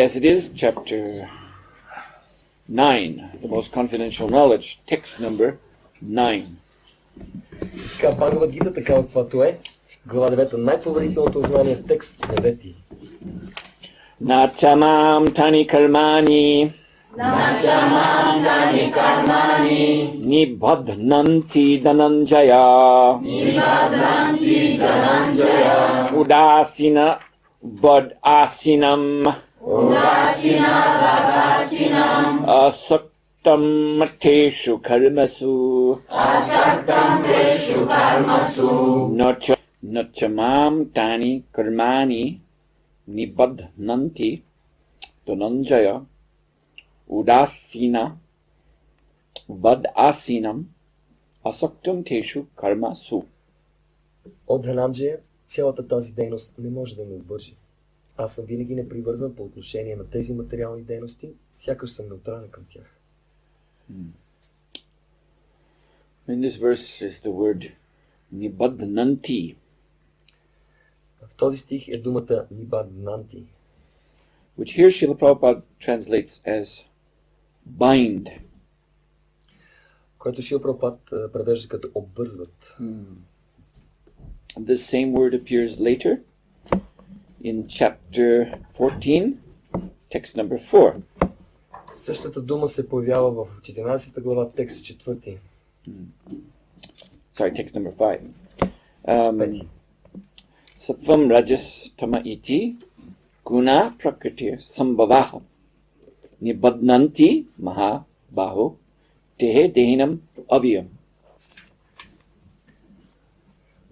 as it is, chapter 9, the most confidential knowledge, text number 9. Така, Бхагавад Гита, така каквато е, глава 9, най-поверителното знание, текст 9. Nachamam tani karmani nibadnanti dhananjaya udasina vadasinam asaktam teshu karmasu nachamam tani karmani nibadnanti dhananjaya udasina vadasinam asaktam teshu karmasu. От Дhananjaya, цялата тази дейност не може да ме обвържи. Аз съм винаги непривързан по отношение на тези материални дейности, сякаш съм неутрален към тях. In this verse is the word nibadnanti. В този стих е думата nibadnanti, which here Srila Prabhupada translates as bind. който Шрила Прабхупад превежда като обвързват. This same word appears later in chapter 14, text number 4. Същата дума се появява в 14 глава, текст 4. Sorry, text number 5. Sattvam rajas tama iti guna prakriti sambhavaha nibadnanti maha baho tehe dehinam aviyam.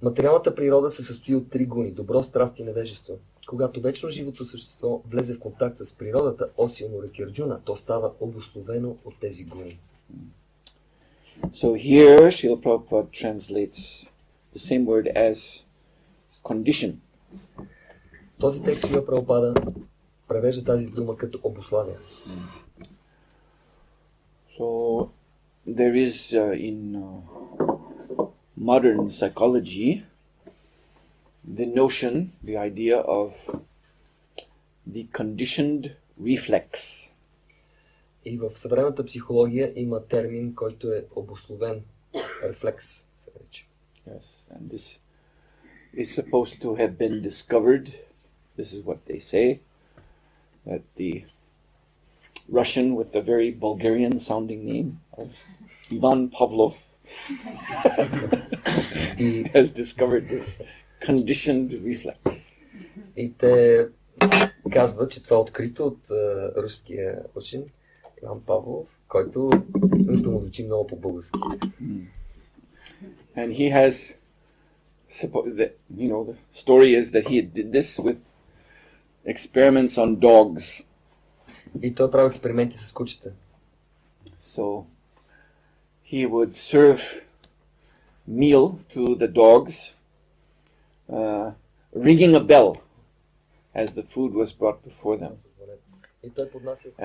Материалната природа се състои от три гуни – добро, страст и невежество. Когато вечно живото същество влезе в контакт с природата, осилно реки Арджуна, то става обусловено от тези гуни. So here Srila Prabhupada translates the same word as condition. В този текст Шрила Прабхупада превежда тази дума като обуславя. So there is in modern psychology the notion, the idea of the conditioned reflex. И в съвременната психология има термин, който е обусловен рефлекс, се рече. Yes, and this is supposed to have been discovered. This is what they say, that the Russian with the very Bulgarian sounding name of Ivan Pavlov has discovered this conditioned reflex. И те казват, че това е открито от руския учен Иван Павлов, който името му звучи много по-български. And he has, the story is that he did this with experiments on dogs. И той прави експерименти с кучета. So he would serve meal to the dogs, ringing a bell as the food was brought before them.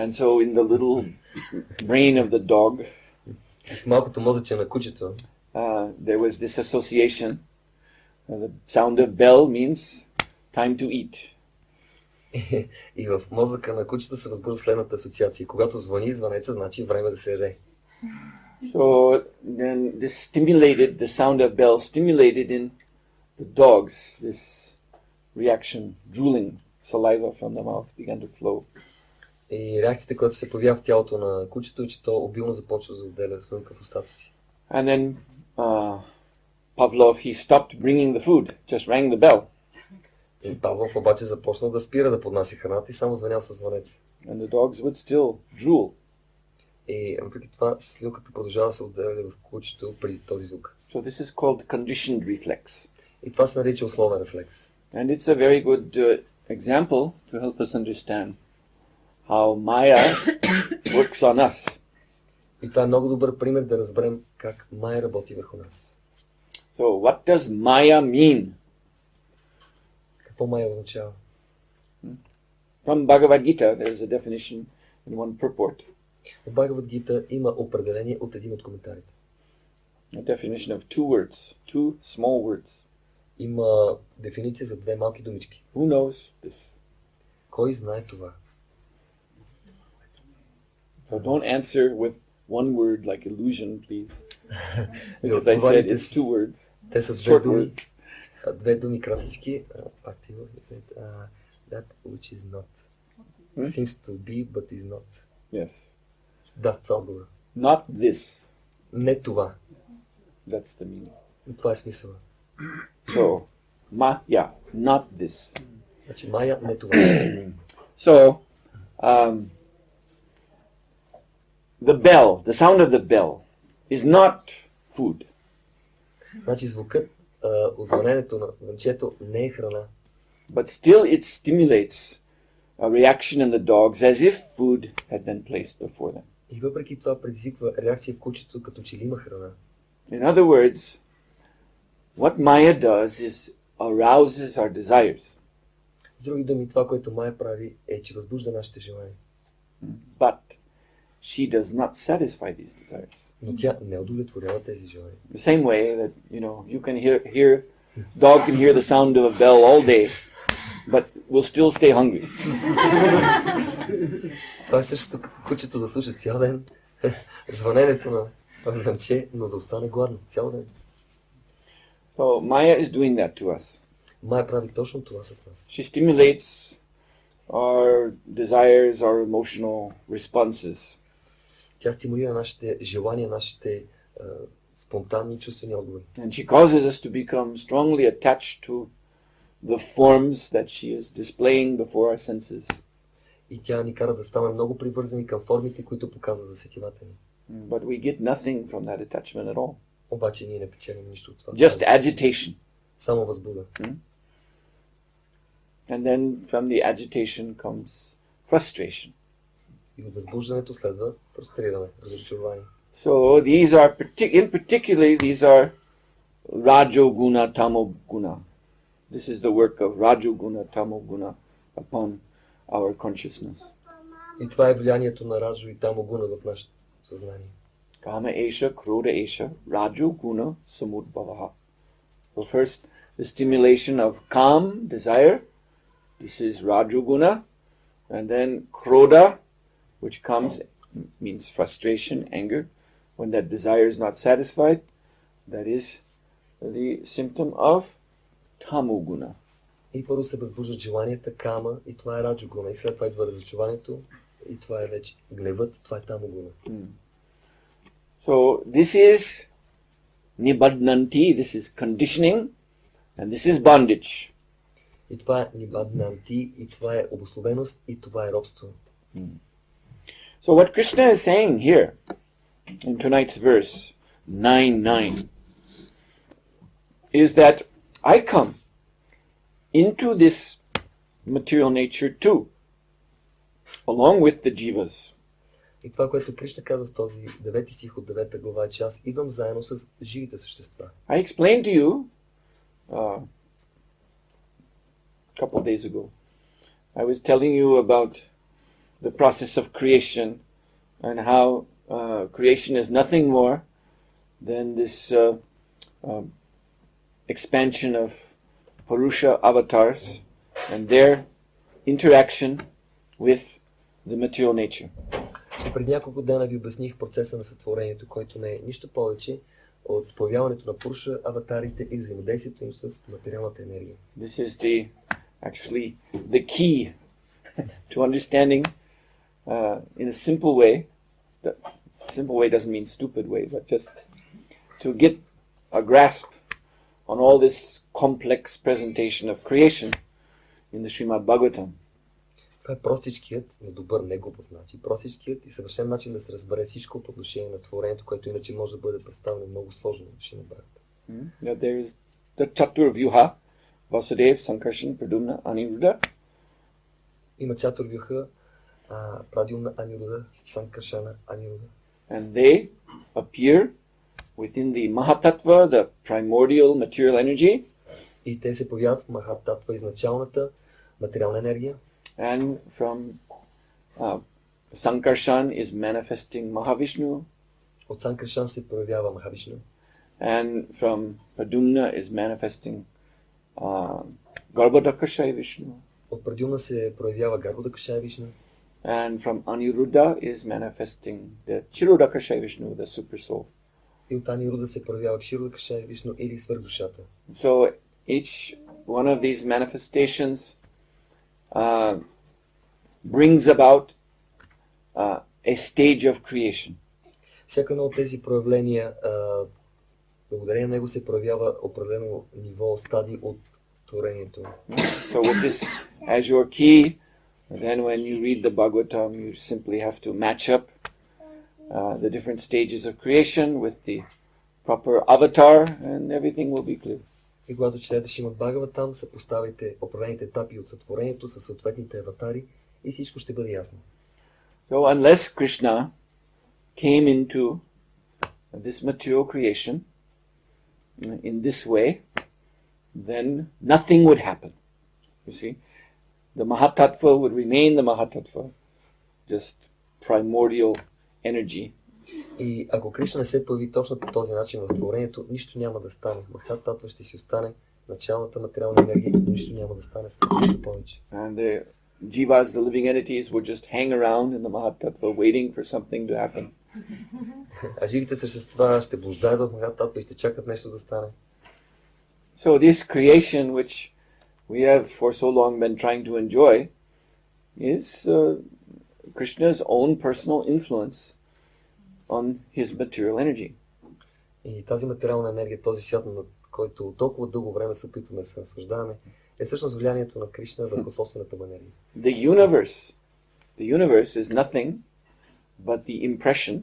And so in the little brain of the dog, малкото мозъче на кучето, there was this association. The sound of bell means time to eat. И в мозъка на кучето се възбужда следната асоциация. Когато звъни звънеца, значи време да се яде. So then this stimulated, the sound of bell stimulated in the dogs this reaction, drooling, saliva from the mouth began to flow. И реакцията, която се появява в тялото на кучето, е, че то обилно започва да отделя слънка в устата си. And then Pavlov, he stopped bringing the food, just rang the bell. И Павлов обаче започна да спира да поднася храната и само звънял със звънец. And the dogs would still drool. И въпреки това слюнката продължава да се отделя в кучето при този звук. So this is called conditioned reflex. И това се нарича условен рефлекс. And it's a very good example to help us understand how Maya works on us. И това е много добър пример да разберем как Майя работи върху нас. So what does Maya mean? Какво Майя означава? From Bhagavad Gita, there is a definition in one purport. В Бхагавад Гита има определение от един от коментарите. A definition of two words, two small words. Има дефиниция за две малки думички. Who knows this? Кой знае това? So don't answer with one word like illusion, please. Because I said it's two words. Те са Short words. две думи кратички. Пак ти го that which is not. Seems to be, but is not. Yes. Да, това е отговор. Not this. Не това. That's the meaning. Това е смисъл. So, not this. Значи Майя, не това. So, the bell, the sound of the bell is not food. Значи звукът, озвънението на звънчето не е храна. But still it stimulates a reaction in the dogs as if food had been placed before them. И въпреки това предизвиква реакция в кучето, като че ли има храна. In other words, what Maya does is arouses our desires. С други думи, това, което Майя прави, е, че възбужда нашите желания. But she does not satisfy these desires. Но тя не удовлетворява тези желания. The same way that, you can hear dog can hear the sound of a bell all day, but will still stay hungry. Това е същото като кучето да слуша цял ден звъненето на звънче, но да остане гладно цял ден. So Maya is doing that to us. Майя прави точно това с нас. She stimulates our desires, our emotional responses. Тя стимулира нашите желания, нашите спонтанни чувствени отговори. And she causes us to become strongly attached to the forms that she is displaying before our senses. И тя ни кара да ставаме много привързани към формите, които показва за сетивата ни. But we get nothing from that attachment at all. Обаче ние не печелим нищо от това. Just agitation. Само възбуда. And then from the agitation comes frustration. И от възбуждането следва фрустриране, разочарование. So these are in particular these are Rajoguna, Tamoguna. This is the work of Rajoguna, Tamoguna upon our consciousness. И това е влиянието на Раджо и Тамогуна в нашето съзнание. Kama Esha, Krodha Esha, Rajoguna, Samudbhavaha. So first, the stimulation of calm, desire. This is Rajoguna. And then Krodha, which means frustration, anger. When that desire is not satisfied, that is the symptom of Tamoguna. И първо се възбуждат желанията, кама, и това е Раджогуна. И след това идва разочарованието, и това е вече гневът, това е Тамогуна. So this is Nibadnanti, this is conditioning, and this is bondage. И това е Nibadnanti, и това е обусловеност, и това е робство. So what Krishna is saying here, in tonight's verse 9:9, is that I come into this material nature too, along with the jivas. И това, което Кришна каза с този 9 стих от 9 глава, е, че аз идвам заедно с живите същества. I explained to you a couple of days ago. I was telling you about the process of creation and how creation is nothing more than this expansion of Purusha avatars and their interaction with the material nature. И преди няколко дена ви обясних процеса на сътворението, който не е нищо повече от появяването на Пуруша аватарите и взаимодействието им с материалната енергия. This is actually the key to understanding in a simple way. The simple way doesn't mean stupid way, but just to get a grasp on all this complex presentation of creation in the Srimad Bhagavatam. Това е простичкият, но добър, не глупав начин. Простичкият и съвършен начин да се разбере всичко по отношение на творението, което иначе може да бъде представено много сложно в Шримад Бхагаватам. There is the Chaturvyuha, Vasudeva, Sankarshan, Pradyumna, Aniruddha. Има Чатурвюха, Прадюмна, Анируда, Санкаршана, Анируда. And they appear within the Mahatattva, the primordial material energy. И те се появяват в Махататва, изначалната материална енергия. And from Sankarshan is manifesting Mahavishnu. От Санкаршан се проявява Махавишну. And from Pradyumna is manifesting Garbhodakashaya Vishnu. От Прадюмна се проявява Гарбhodakashaya Вишну. And from Aniruddha is manifesting the Chirodakashay Vishnu, the super soul. И от Анируда се проявява Кширодакашай Вишну или свърхдушата. So each one of these manifestations brings about a stage of creation. Всяко едно от тези проявления, благодарение на него се проявява определено ниво, стадий от творението. So with this as your key, then when you read the Bhagavatam, you simply have to match up the different stages of creation with the proper avatar, and everything will be clear. И когато четете Шримад Бхагаватам, съпоставите определените етапи от сътворението със съответните аватари и всичко ще бъде ясно. So unless Krishna came into this material creation in this way, then nothing would happen. You see, the Mahatattva would remain the Mahatattva, just primordial energy. И ако Кришна не се появи точно по този начин в творението, нищо няма да стане. Махат Татва ще си остане началната материална енергия и нищо няма да стане с нищо повече. And the jivas, the living entities, would just hang around in the Mahatattva waiting for something to happen. А живите същества ще блуждаят в Махат Татва и ще чакат нещо да стане. So this creation which we have for so long been trying to enjoy is Krishna's own personal influence on his material energy. И тази материална енергия, този свят, на който толкова дълго време се опитваме да се наслаждаваме, е всъщност влиянието на Кришна върху собствената му енергия. The universe is nothing but the impression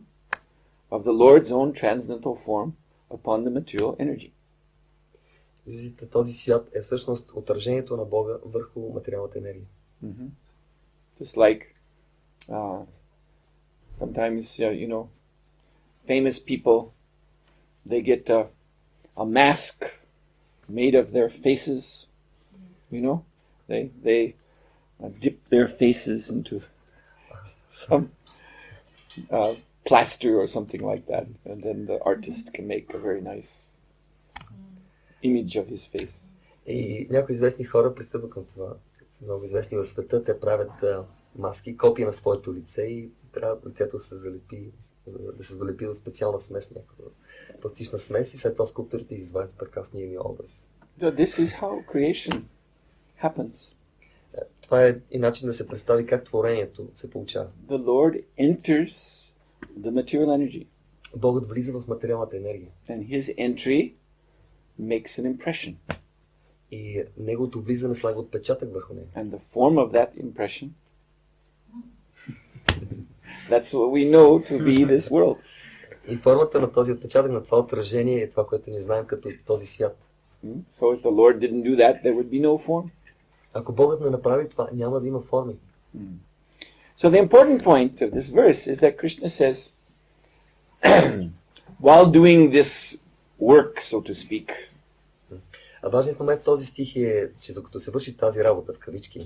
of the Lord's own transcendental form upon the material energy. Виждате, този свят е всъщност отражението на Бога върху материалната енергия. Mm-hmm. Just like sometimes, famous people, they get a mask made of their faces, they dip their faces into some plaster or something like that, and then the artist can make a very nice image of his face. И някои известни хора пристъпват към това. Са много известни в света, те правят маски, копия на своето лице и трябва лицето да се залепи до специална смес, някаква пластична смес и след това скулпторите извадят прекрасния ми образ. So this is how creation happens. Това е и начин да се представи как творението се получава. The Lord enters the material energy. Богът влиза в материалната енергия. And his entry makes an impression. И неговото влизане слага отпечатък върху него. And the form of that impression, that's what we know to be this world. И формата на този отпечатък, на това отражение е това, което ни знаем като този свят. So if the Lord didn't do that, there would be no form. Ако Богът не направи това, няма да има форми. So the important point of this verse is that Krishna says, while doing this work, so to speak, А важният момент в този стих е, че докато се върши тази работа в кавички,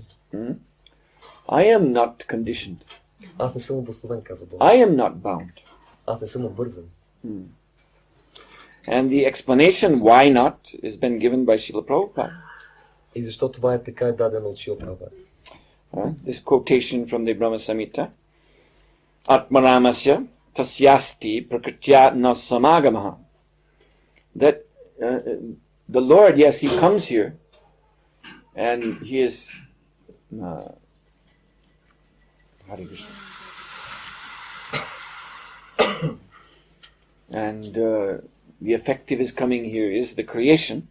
I am not conditioned. Аз не съм обусловен, казва Бог. I am not bound. Аз не съм обвързан. And the explanation why not has been given by Srila Prabhupada. И защо това е така е дадено от Шрила Прабхупада. This quotation from the Brahma Samhita, Atmaramasya tasyasti prakritya na samagamaha. That the Lord, yes, he comes here and he is Hare Krishna. And the effect of his coming here is the creation.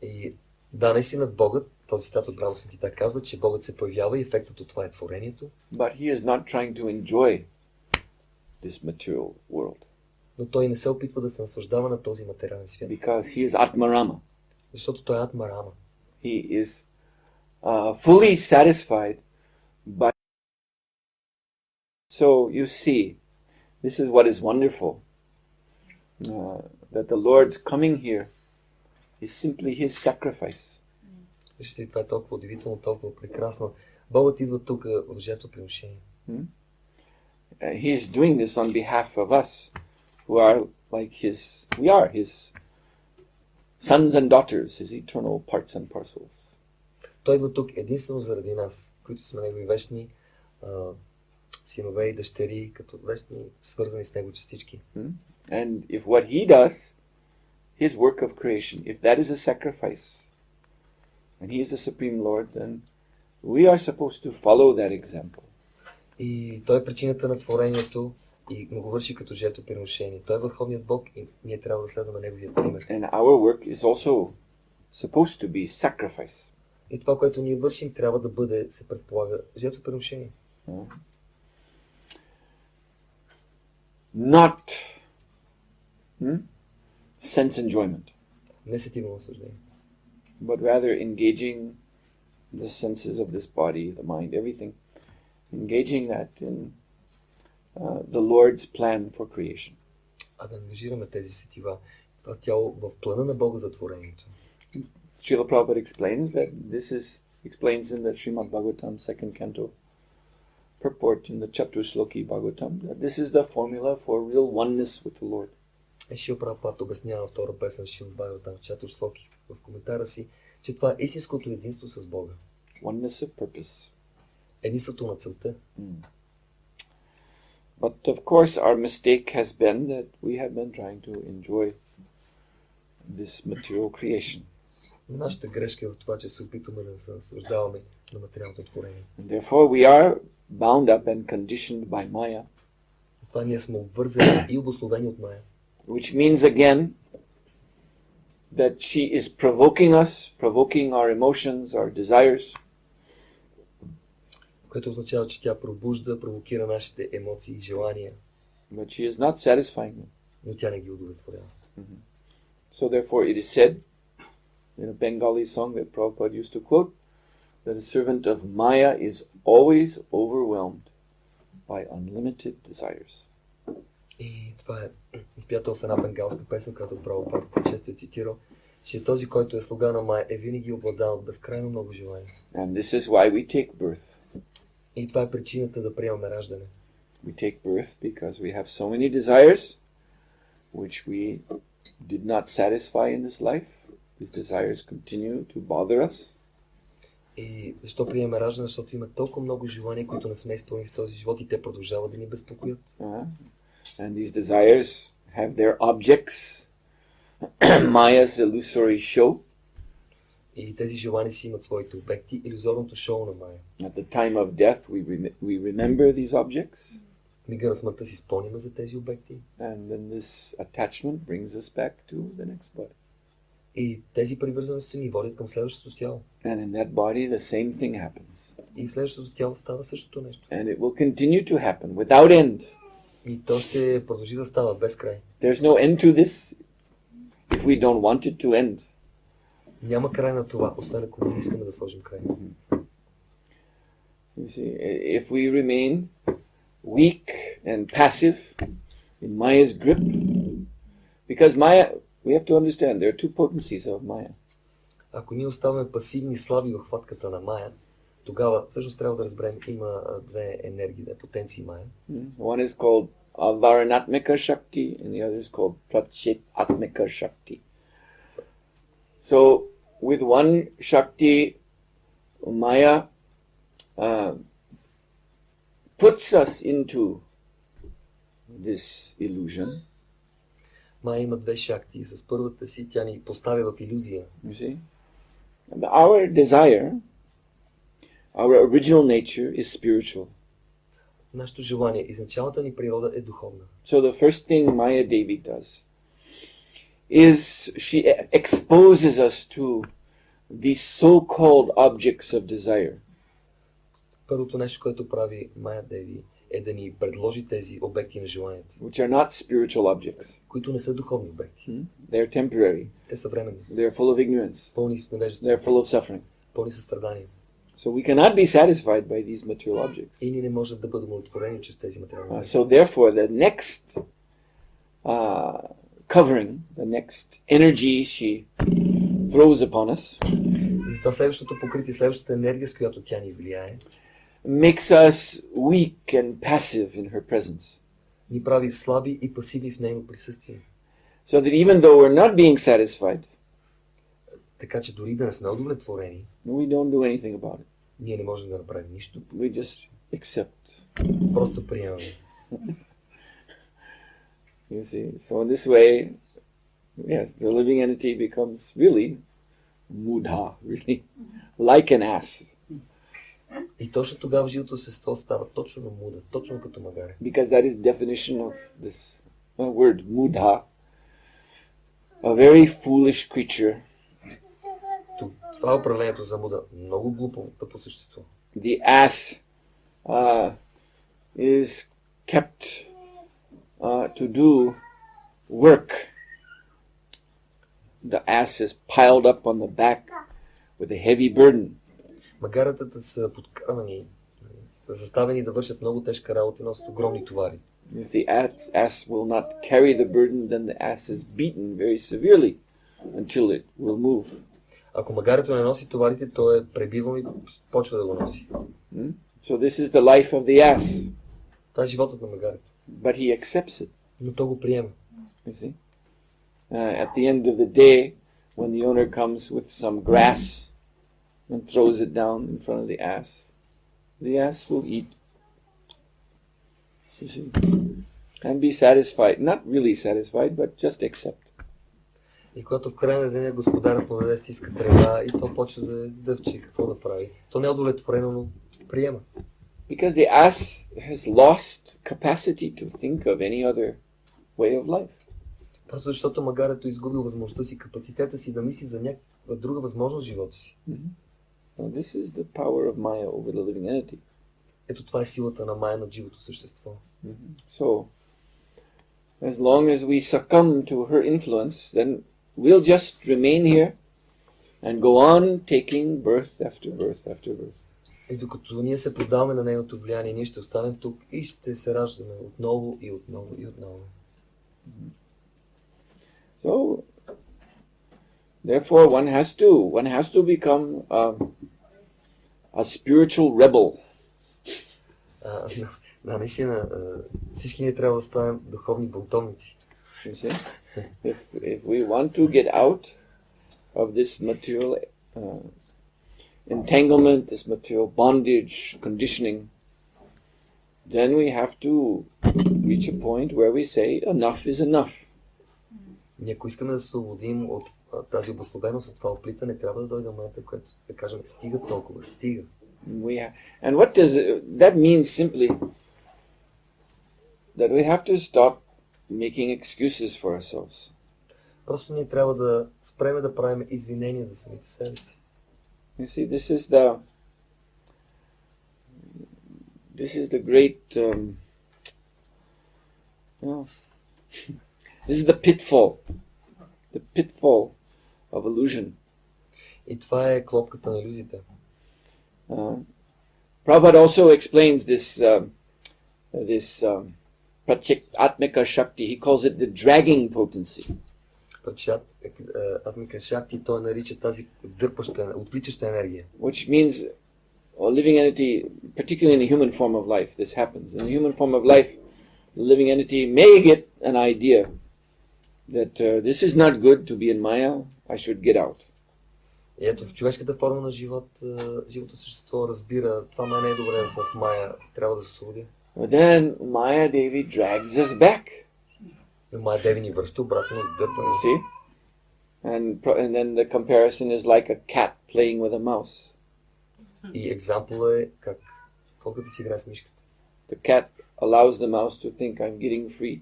И да, наистина Богът, този цитат от Брахма Самхита казва, че Богът се появява и ефектът от това е творението. But he is not trying to enjoy this material world. Но той не се опитва да се наслаждава на този материален свят. Because he is Atmarama. Защото той е Атмарама. He is fully satisfied by. So you see, this is what is wonderful. That the Lord's coming here is simply his sacrifice. Вижте, това е толкова удивително, толкова прекрасно. Богът идва тук в жертвоприношение. He is doing this on behalf of us, who are like his, we are his sons and daughters, his eternal parts and parcels. Той идва тук единствено заради нас, които сме негови вечни синове и дъщери, като вечни свързани с него частички. And if what he does, his work of creation, if that is a sacrifice, and he is the Supreme Lord, then we are supposed to follow that example. И той е причината на творението и му го върши като жертвоприношение. Той е върховният Бог и ние трябва да следваме неговия пример. And our work is also supposed to be sacrifice. И това, което ние вършим, трябва да бъде, се предполага, жертвоприношение. Not sense enjoyment, Не сетивно наслаждение. but rather engaging the senses of this body, the mind, everything, engaging that in the Lord's plan for creation. А да ангажираме тези сетива, това тяло в плана на Бога за творението. Srila Prabhupada explains that this is explains in the Srimad Bhagavatam second canto purport in the Chatusloki Bhagavatam that this is the formula for real oneness with the Lord. Шрила Прабхупада обяснява втора песен Шримад Бхагаватам Чатурслоки в коментара си, че това е истинското единство с Бога. Oneness of purpose. Единството на целта. But of course our mistake has been that we have been trying to enjoy this material creation. Нашата грешка е в това, че се опитваме да се наслаждаваме на материалното творение. And therefore we are bound up and conditioned by Maya. Затова ние сме обвързани и обусловени от Мая. Which means again that she is provoking us, provoking our emotions, our desires. Което означава, че тя пробужда, провокира нашите емоции и желания. But she is not satisfying them. Но тя не ги удовлетворява. So therefore it is said in a Bengali song that Prabhupada used to quote that a servant of Maya is always overwhelmed by unlimited desires. И това е изпято в една бенгалска песен, която Прабхупада често е цитирал, че този, който е слуга на Мая, е винаги обладал от безкрайно много желания. And this is why we take birth. И това е причината да приемаме раждане. We take birth because we have so many desires which we did not satisfy in this life. These desires continue to bother us. И защо приемаме раждане? Защото има толкова много желания, които не сме изпълнили в този живот и те продължават да ни безпокоят. And these desires have their objects, Maya's illusory show. И тези желания си имат своите обекти, илюзорното шоу на Мая. At the time of death, we remember these objects. В мига на смъртта си спомняме за тези обекти. And then this attachment brings us back to the next body. И тези привързаности ни водят към следващото тяло. And in that body, the same thing happens. И следващото тяло става същото нещо. And it will continue to happen without end. И то ще продължи да става без край. There's no end to this if we don't want it to end. Няма край на това, освен ако не искаме да сложим край. You see, if we remain weak and passive in Maya's grip, because Maya, we have to understand, there are two potencies of Maya. Ако ние оставаме пасивни и слаби в хватката на Мая, тогава всъщност трябва да разберем, има две енергии, две потенции Мая. One is called Avaranatmika Shakti and the other is called Prachetatmika Shakti. So with one Shakti, Maya puts us into this illusion. Мая има две шакти. С първата си тя ни поставя в илюзия. You see? And our desire, our original nature is spiritual. Нашето желание, изначалната ни природа е духовна. So the first thing Maya Devi does is she exposes us to these so-called objects of desire. Първото нещо, което прави Мая Деви, е да ни предложи тези обекти на желанието. Which are not spiritual objects. Които не са духовни обекти. They are temporary. Те са временни. They are full of ignorance. Пълни с невежество. They are full of suffering. Пълни със страдания. So we cannot be satisfied by these material objects. И ние не можем да бъдем удовлетворени чрез тези материални обекти. So therefore, the next covering, the next energy she throws upon us, И затова следващото покритие, следващата енергия, с която тя ни влияе, makes us weak and passive in her presence. ни прави слаби и пасивни в нейно присъствие. So that even though we're not being satisfied, Така че дори да не сме удовлетворени, we don't do anything about it. ние не можем да направим нищо. We just accept. Просто приемаме. You see, so in this way, yes, the living entity becomes really mudha, really like an ass. И точно тогава живото същество става точно муда, точно като магаре. Because that is definition of this word mudha, a very foolish creature. Това е управлението за муда. Много глупо по същество. The ass is kept to do work. The ass is piled up on the back with a heavy burden. Магаретата са подкарани, са заставени да вършат много тежка работа и носят огромни товари. If the ass will not carry the burden, then the ass is beaten very severely until it will move. Ако магарето не носи товарите, то е пребивано и почва да го носи. So this is the life of the ass. Това е животът на магарето. But he accepts it. Но то го приема. You see? At the end of the day, when the owner comes with some grass and throws it down in front of the ass will eat. You see? And be satisfied. Not really satisfied, but just accept. И когато в края на деня господарът му даде стиска трева и то почва да дъвче, какво да прави? То не е удовлетворено, но приема. Because the ass has lost capacity to think of any other way of life. Просто защото магарето изгубил възможността си, капацитета си да мисли за някаква друга възможност в живота си. Well, this is the power of Maya over the living entity. Ето това е силата на Майя над живото същество. So, as long as we succumb to her influence, then we'll just remain here and go on taking birth after birth after birth. И докато ние се подаваме на нейното влияние, ние ще останем тук и ще се раждаме отново и отново и отново. So, therefore, one has to become a spiritual rebel. Да, наистина, всички ние трябва да станем духовни бунтовници. You see, if we want to get out of this material entanglement, this material bondage, conditioning, then we have to reach a point where we say enough is enough. И ако искаме да се освободим от тази обособеност, от това оплитане, трябва да дойде момента, който да кажем стига толкова, стига. And what does that mean simply? That we have to stop making excuses for ourselves. Просто ние трябва да спреме да правим извинения за самите себе си. You see, this is the great, this is the pitfall of illusion. И това е клопката на илюзията. Prabhupada also explains this Atmika Shakti. He calls it the dragging potency. Atmika Shakti, той нарича тази дърпаща, отвличаща енергия. Which means a living entity, particularly in the human form of life, this happens. In the human form of life, the living entity may get an idea that this is not good to be in Maya, I should get out. И ето в човешката форма на живото същество разбира, това ме не е добре да съм в Майя, трябва да се освободя. But then Maya Devi drags us back. Но Майя Деви ни връща обратно с дърпане. See? And then the comparison is like a cat playing with a mouse. И екзампъл е как колкото си играе с мишката. The cat allows the mouse to think I'm getting free.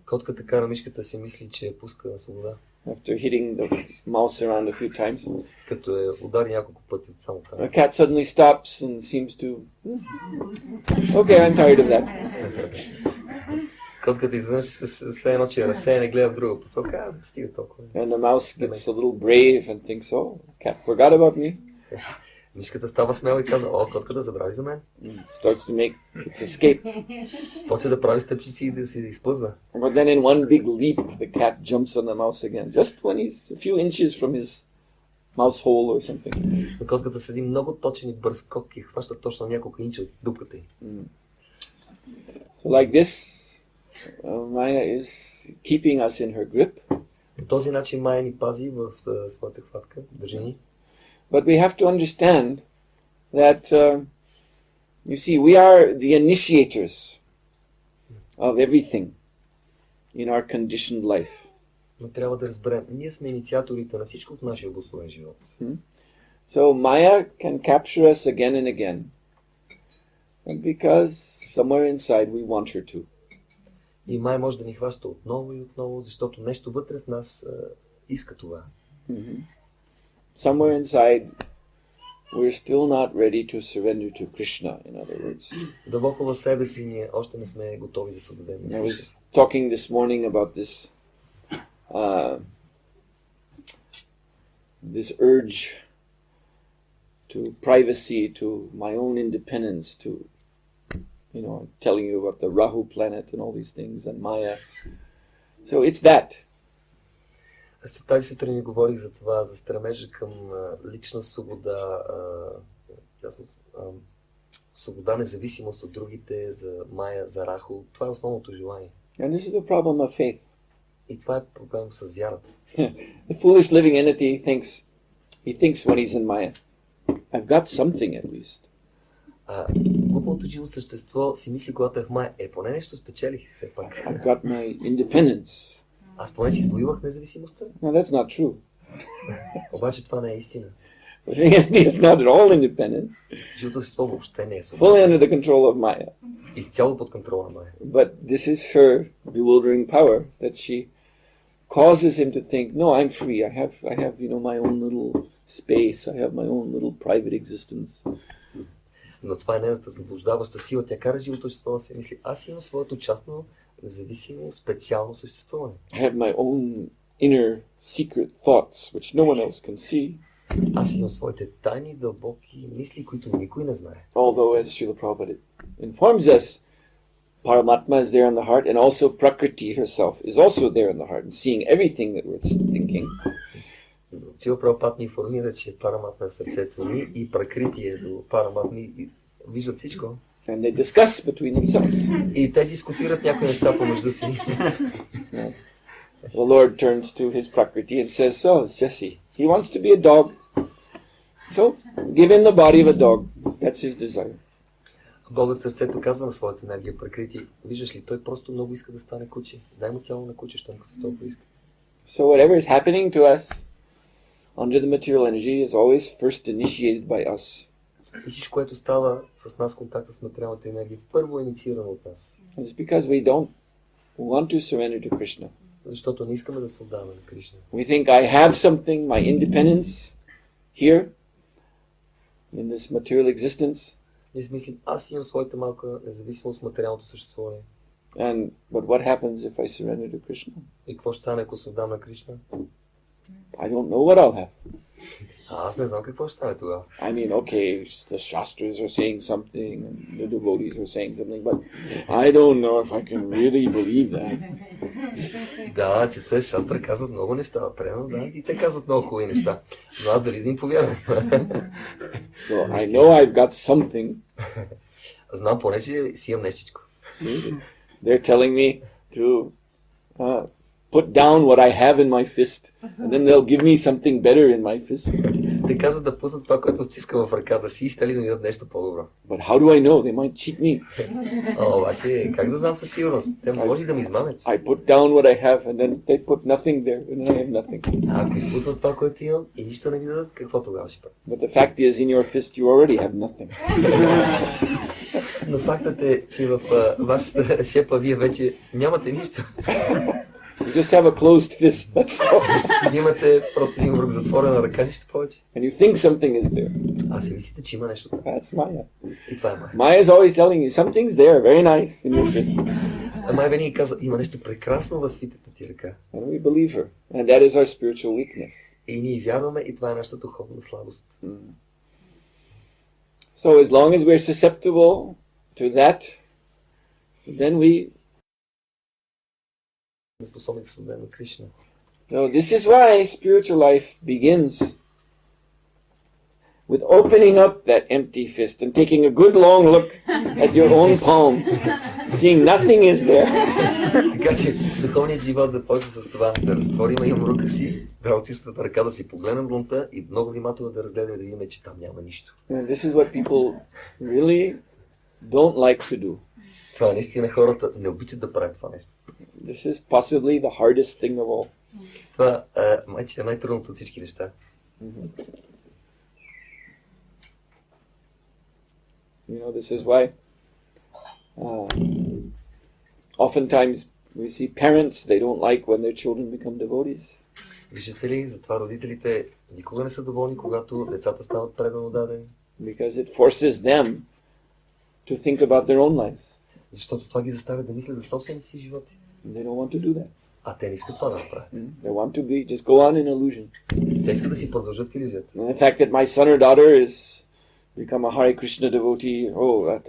Котката кара мишката си мисли, че е пуска на свобода. After hitting the mouse around a few times, като е удари няколко пъти от само the cat suddenly stops and seems to, okay, I'm tired of that. Котката изведнъж все едно, че е разсеян и гледа в друга посока, стига толкова. And the mouse gets a little brave and thinks, oh, cat forgot about me. Мишката става смела и казва, о, котката забрави за мен. Starts to make its escape. Почва да прави стъпчици и да се изплъзва. But then in one big leap, the cat jumps on the mouse again, just when he's a few inches from his mouse hole or something. Но котката седи много точен и бърз скок и хваща точно няколко инча от дупката й. So like this, Maya is keeping us in her grip. По този начин Майя ни пази в своята хватка, държи ни. But we have to understand that You see, we are the initiators of everything in our conditioned life. Но трябва да разберем, ние сме инициаторите на всичко в нашия обусловен живот. So Maya can capture us again and again, because somewhere inside we want her to. И Майя може да ни хваща отново и отново, защото нещо вътре в нас иска това. Somewhere inside we're still not ready to surrender to Krishna, in other words. Дълбоко в себе си ние още не сме готови да се отдадем на I Кришна. was talking this morning about this urge to privacy, to my own independence, to, telling you about the Rahu planet and all these things, and Maya. So it's that. Аз тази сутрин ми говорих за това, за стремежа към лична свобода, свобода, независимост от другите, за Майя, за Раху. Това е основното желание. And this is the problem of faith. И това е проблем с вярата. The foolish living entity thinks when he's in Maya, I've got something at least. Глупавото живо същество си мисли, когато е в Майя, поне нещо спечелих все пак. I've got my independence. Аз поне си извоювах независимостта. No, that's not true. Обаче това не е истина. The living entity is not at all independent. Живото същество въобще не е свободно. Fully under the control of Maya. Изцяло под контрола на Майя. But this is her bewildering power that she causes him to think, no, I'm free. I have, my own little space. I have my own little private existence. Но това е нейната заблуждаваща сила. Тя кара живото същество да си мисли, аз имам своето частно, независимо, специално съществуване. I have my own inner secret thoughts, which no one else can see. Аз имам своите тайни, дълбоки мисли, които никой не знае. Although, as Srila Prabhupada informs us, Paramatma is there in the heart, and also Prakriti herself is also there in the heart, and seeing everything that we're thinking. Срила Прабхупад ни информира, че Параматма е в сърцето ни и Пракрити е до Параматма и виждат всичко. And they discuss between themselves. И те дискутират някои неща помежду си. The Lord turns to his Prakriti and says, so, Jesse, he wants to be a dog. So, give him the body of a dog. That's his desire. Богът сърцето казва на своята енергия Пракрити, виждаш ли, той просто много иска да стане куче. Дай му тяло на куче, щом като толкова иска. So whatever is happening to us under the material energy is always first initiated by us. И всичко, което става с нас, контакта с материалната енергия, първо е инициирано от нас. It's because we don't want to surrender to Krishna. Защото не искаме да се отдаваме на Кришна. We think I have something, my independence here in this material existence. Ние си мислим, аз имам своята малка независимост в материалното съществуване. But what happens if I surrender to Krishna? И какво ще стане, ако се отдам на Кришна? I don't know what I'll have. Аз не знам какво ще стане тогава. I mean, okay, the Shastras are saying something, and the devotees are saying something, but I don't know if I can really believe that. Да, чета, Шастра казват много неща, примерно, да, и те казват много хубави неща. Но аз дали да им повярвам. Well, I know I've got something. Знам поне, че си имам нещичко. They're telling me to put down what I have in my fist, and then they'll give me something better in my fist. Те казват да пуснат това, което стискам в ръката си и ще ли да ми дадат нещо по-добро. But how do I know? They might cheat me. Обаче, как да знам със сигурност? Те може и да ми измамят. I put down what I have, and then they put nothing there, and then I have nothing. Ако изпуснат това, което имам и нищо не ми дадат, какво тогава ще правя? But the fact is, in your fist, you already have nothing. Но фактът е, че в вашата шепа вие вече нямате нищо. You just have a closed fist, that's all. Имате просто един връх затворена ръка, нищо повече. And you think something is there. А си мислите, че има нещо. That's Maya. И това е Майя. Maya is always telling you, something's there, very nice in your fist. А Майя винаги казва, има нещо прекрасно във свитата ти ръка. And we believe her. And that is our spiritual weakness. И ние вярваме, и това е нашата духовна слабост. So as long as we're susceptible to that, then we... Способни да се отдадем на Кришна. So this is why spiritual life begins with opening up that empty fist and taking a good long look at your own palm, seeing nothing is there. Така че духовният живот започва с това да разтворим юмрука си, здрастистата ръка, да си погледнем дланта и много внимателно да разгледаме, да видим, че там няма нищо. And this is what people really don't like to do. Това наистина хората не обичат да правят това нещо. This is possibly the hardest thing of all. Това е най-трудното от всички неща. You know, this is why oftentimes we see parents, they don't like when their children become devotees. Виждате ли, затова родителите никога не са доволни, когато децата стават предано дадени. Because it forces them to think about their own lives. Защото това ги заставя да мислят за собствените си животи. They don't want to do that. А те не искат това да направят. They want to be just go on in illusion. Те искат да си продължат в илюзията. And the fact that my son or daughter is become a Hare Krishna devotee,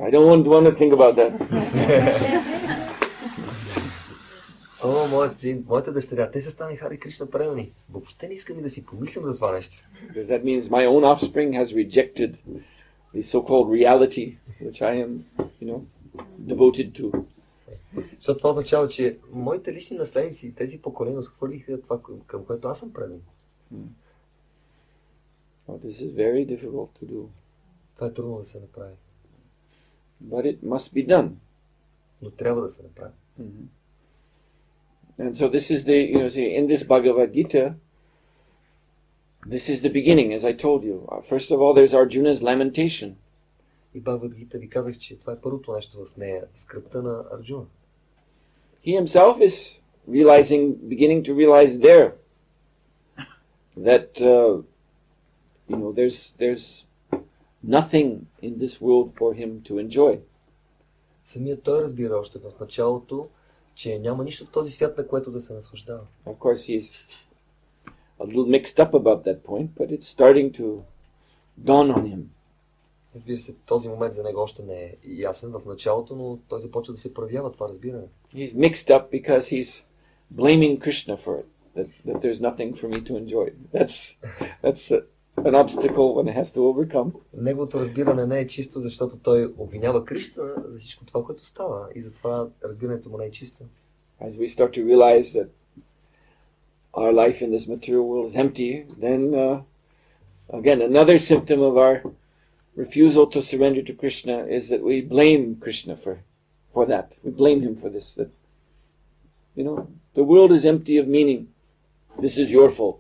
I don't want to think about that. Моят син, моята дъщеря, те са стани Харе Кришна предани. Въобще не искам и да си помислям за това нещо. Because that means my own offspring has rejected the so-called reality which I am, devoted to. Защото това означава, че моите лични наследници, тези поколения, схвърлиха това, към което аз съм предан. This is very difficult to do. Това е трудно да се направи. But it must be done. Но трябва да се направи. And so this is in this Bhagavad Gita, this is the beginning, as I told you. First of all, there's Arjuna's lamentation. И Бхагавад Гита ви казах, че това е първото нещо в нея, скръпта на Арджуна. He himself is beginning to realize there that there's nothing in this world for him to enjoy. Самият той разбира още в началото, че няма нищо в този свят, на което да се наслаждава. Of course, he's a little mixed up about that point, but it's starting to dawn on him. Разбира се, този момент за него още не е ясен в началото, но той започва да се проявява това разбиране. He's mixed up because he's blaming Krishna for it, that there's nothing for me to enjoy. That's an obstacle one has to overcome. Неговото разбиране не е чисто, защото той обвинява Кришна за всичко това, което става, и затова разбирането му не е чисто. As we start to realize that our life in this material world is empty, then again another symptom of our refusal to surrender to Krishna is that we blame Krishna for that. We blame him for this. That the world is empty of meaning. This is your fault.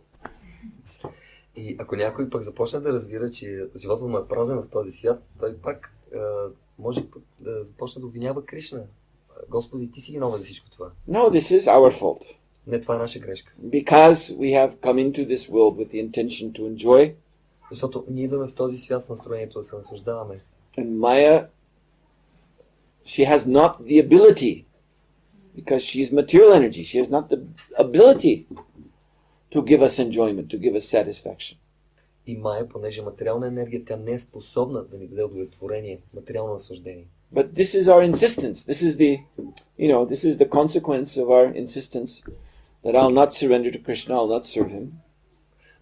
И ако някой пък започне да разбира, че животът му е празен в този свят, той пак може да започне да обвинява Кришна. Господи, ти си виновен за всичко това. No, this is our fault. Не, това е наша грешка. Because we have come into this world with the intention to enjoy. Защото ние идваме в този свят с настроението да се наслаждаваме. And Maya, she has not the ability, because she is material energy, she has not the ability to give us enjoyment, to give us satisfaction. И Майя, понеже материална енергия, тя не е способна да ни даде удовлетворение, материално наслаждение. But this is our insistence. This is the consequence of our insistence that I'll not surrender to Krishna, I'll not serve him.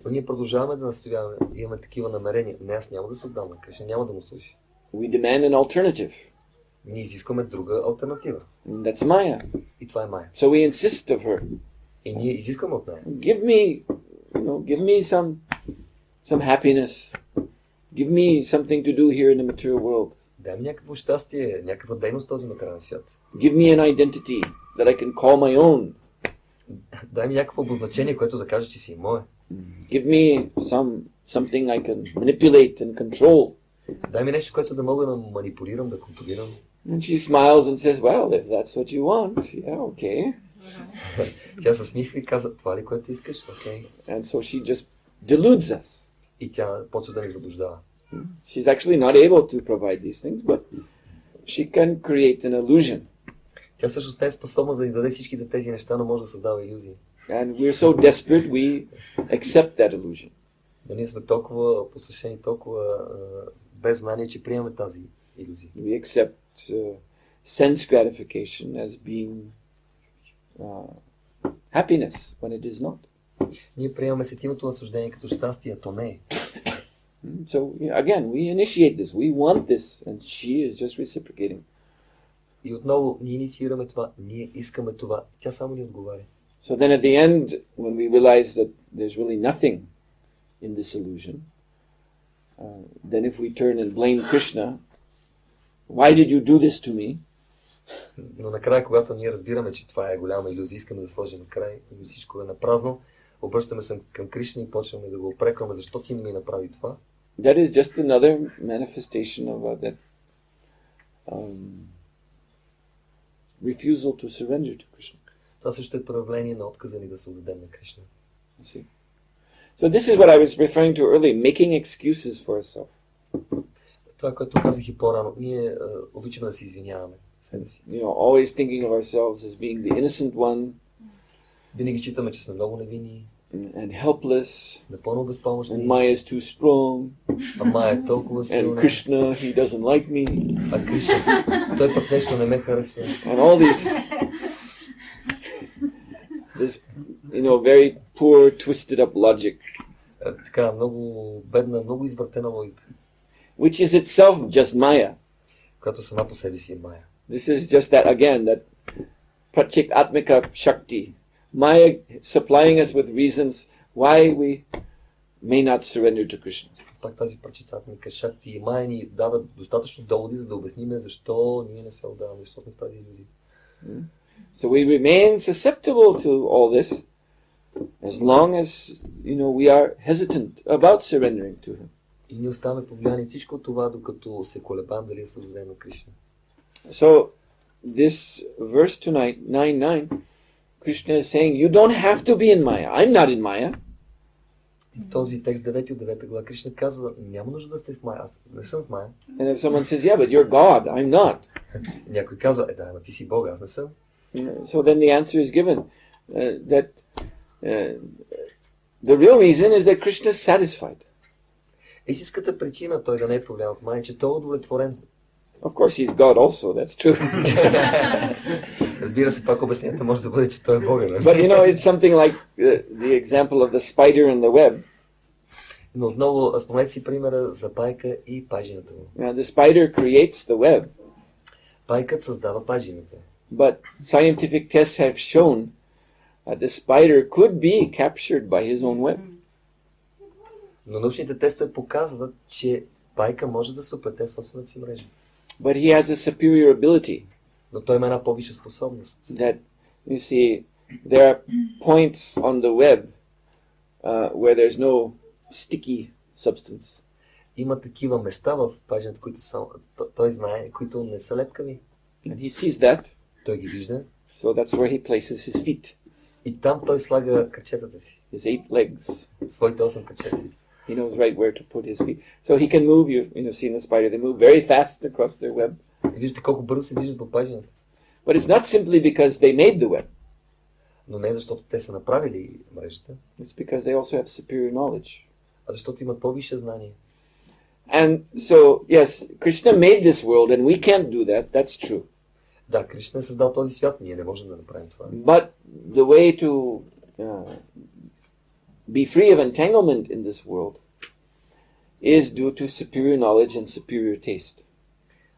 Но ние продължаваме да настояваме, имаме такива намерения. Не, аз няма да се отдам на Кришна, няма да му слуши. We demand an alternative. Ние изискваме друга алтернатива. And that's Maya. И това е Майя. So we insist of her. И ние изискваме от нея. Give me some happiness. Give me something to do here in the material world. Дай ми някакво щастие, някаква дейност в този материален свят. Give me an identity that I can call my own. Дай ми някакво обозначение, което да каже, че си мое. Give me something I can manipulate and control. Дай ми нещо, което да мога да манипулирам, да контролирам. And she smiles and says, well, if that's what you want, yeah, okay. Тя се смихва и каза, това ли, което искаш? Окей. And so she just deludes us. И тя почва да ни заблуждава. She's actually not able to provide these things, but she can create an illusion. Тя всъщност не е способна да ни даде всичките тези неща, но може да създава илюзии. And we're so desperate, we accept that illusion. Но ние сме толкова опустошени, толкова без знание, че приемаме тази илюзия. We accept sense gratification as being happiness when it is not. Ние приемаме сетивното наслаждение като щастие, а то не е. So again, we initiate this. We want this, and she is just reciprocating. И отново ние инициираме това, ние искаме това, тя само ни отговаря. So then at the end, when we realize that there's really nothing in this illusion, then if we turn and blame Krishna, Why did you do this to me? Но накрая, когато ние разбираме, че това е голяма илюзия, искаме да сложим край и всичко е напразно, обръщаме се към Кришна и почваме да го опрекваме, защо ти не ми направи това. That is just another manifestation of that refusal to surrender to Krishna. Това също е проявление на отказа ни да се отдадем на Кришна. See? So this is what I was referring to earlier, making excuses for ourselves. Това, което казах и по-рано, ние обичаме да се извиняваме себе си. You know, always thinking of ourselves as being the innocent one. Винаги считаме, че сме много невинни, and helpless, напълно and безпомощни. Maya is too strong, А Мая е толкова and силна. Krishna, he doesn't like me, А Кришна, той пък нещо не ме харесва. and all this, very poor, twisted up logic, Така, много бедна, много извъртена логика, which is itself just Maya. която сама по себе си е Мая. This is just that, again, that Prachik Atmika Shakti. Maya supplying us with reasons why we may not surrender to Krishna. Пак тази прочитателника Шакти и Мая ни дават достатъчно доводи, за да обясниме защо ние не се отдаваме, защото сме в тази илюзия. So we remain susceptible to all this as long as, we are hesitant about surrendering to Him. И ние оставаме повлияни всичко това, докато се колебаем дали се отдадем на Кришна. So this verse tonight, 9:9, Krishna is saying, you don't have to be in Maya. I'm not in Maya. В този текст 9 от 9 глава Кришна казва, няма нужда да сте в Мая, аз не съм в Мая. And if someone says, yeah, but you're God, I'm not. Някой казва, да, ама ти си Бог, аз не съм. So then the answer is given that the real reason is that Krishna is satisfied. Истинската причина той да не е повлиян от Мая е, че той е удовлетворен. Of course, he's God also, that's true. Разбира се, пак обяснението може да бъде, че той е Бога. But it's something like the example of the spider and the web. Но отново, спомнете си примера за пайка и пажината му. The spider creates the web, Пайкът създава пажината. but scientific tests have shown that the spider could be captured by his own web. Но научните тестове показват, че пайка може да се оплете в собствената си мрежа. But he has a superior ability. Но той има една по-висша способност. That, you see, there are points on the web where there's no sticky substance. Има такива места в пажината, които той знае, които не са лепкави. And he sees that, Той ги вижда. so that's where he places his feet, И там той слага крачетата си. his 8 legs. Своите 8 крачета. He knows right where to put his feet. So he can move, you've seen the spider, they move very fast across their web. И виждате колко бързо се движат по пажината. But it's not simply because they made the web. Но не защото те са направили мрежата, It's because they also have superior knowledge. а защото имат по-висше знание. And so, yes, Krishna made this world and we can't do that. That's true. Да, Кришна е създал този свят, ние не можем да направим това. But the way to be free of entanglement in this world is due to superior knowledge and superior taste.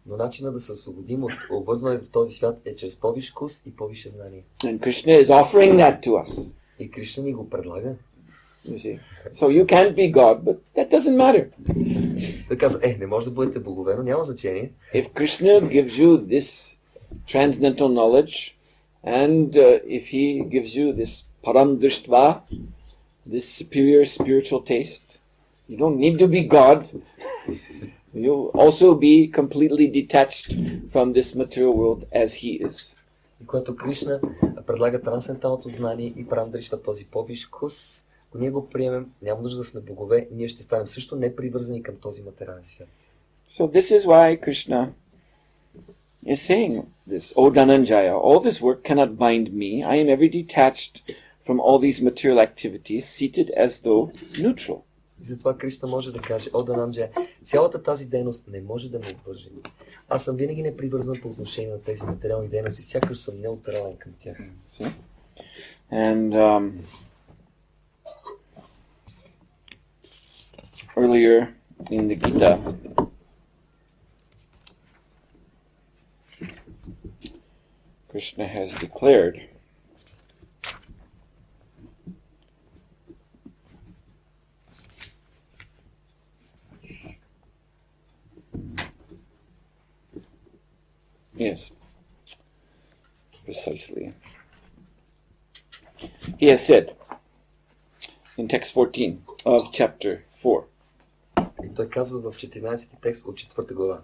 Но начинът да се освободим от обвързването в този свят е чрез по-висш вкус и по-висше знание. And Krishna is offering that to us. И Кришна ни го предлага. You see. So you can't be God, but that doesn't matter. Той казва, не може да бъдете богове, но няма значение. If Krishna gives you this transcendental knowledge, and if he gives you this param drishtva, this superior spiritual taste, you don't need to be God. You'll also be completely detached from this material world as he is. И когато Кришна предлага трансценденталното знание и парам дришва този по-висш вкус, ако ние го приемем, няма нужда да сме богове, ние ще станем също непривързани към този материален свят. So this is why Krishna is saying this, O Dhananjaya, all this work cannot bind me. I am ever detached from all these material activities, seated as though neutral. И затова Кришна може да каже, о Дhananjaya, цялата тази дейност не може да ме обвърже. Аз съм винаги непривързан по отношение на тези материални дейности, сякаш съм неутрален към тях. And earlier in the Gita, Krishna has declared Yes. Precisely. He has said in text 14 of chapter 4. И той казва в 14 текст от 4 глава.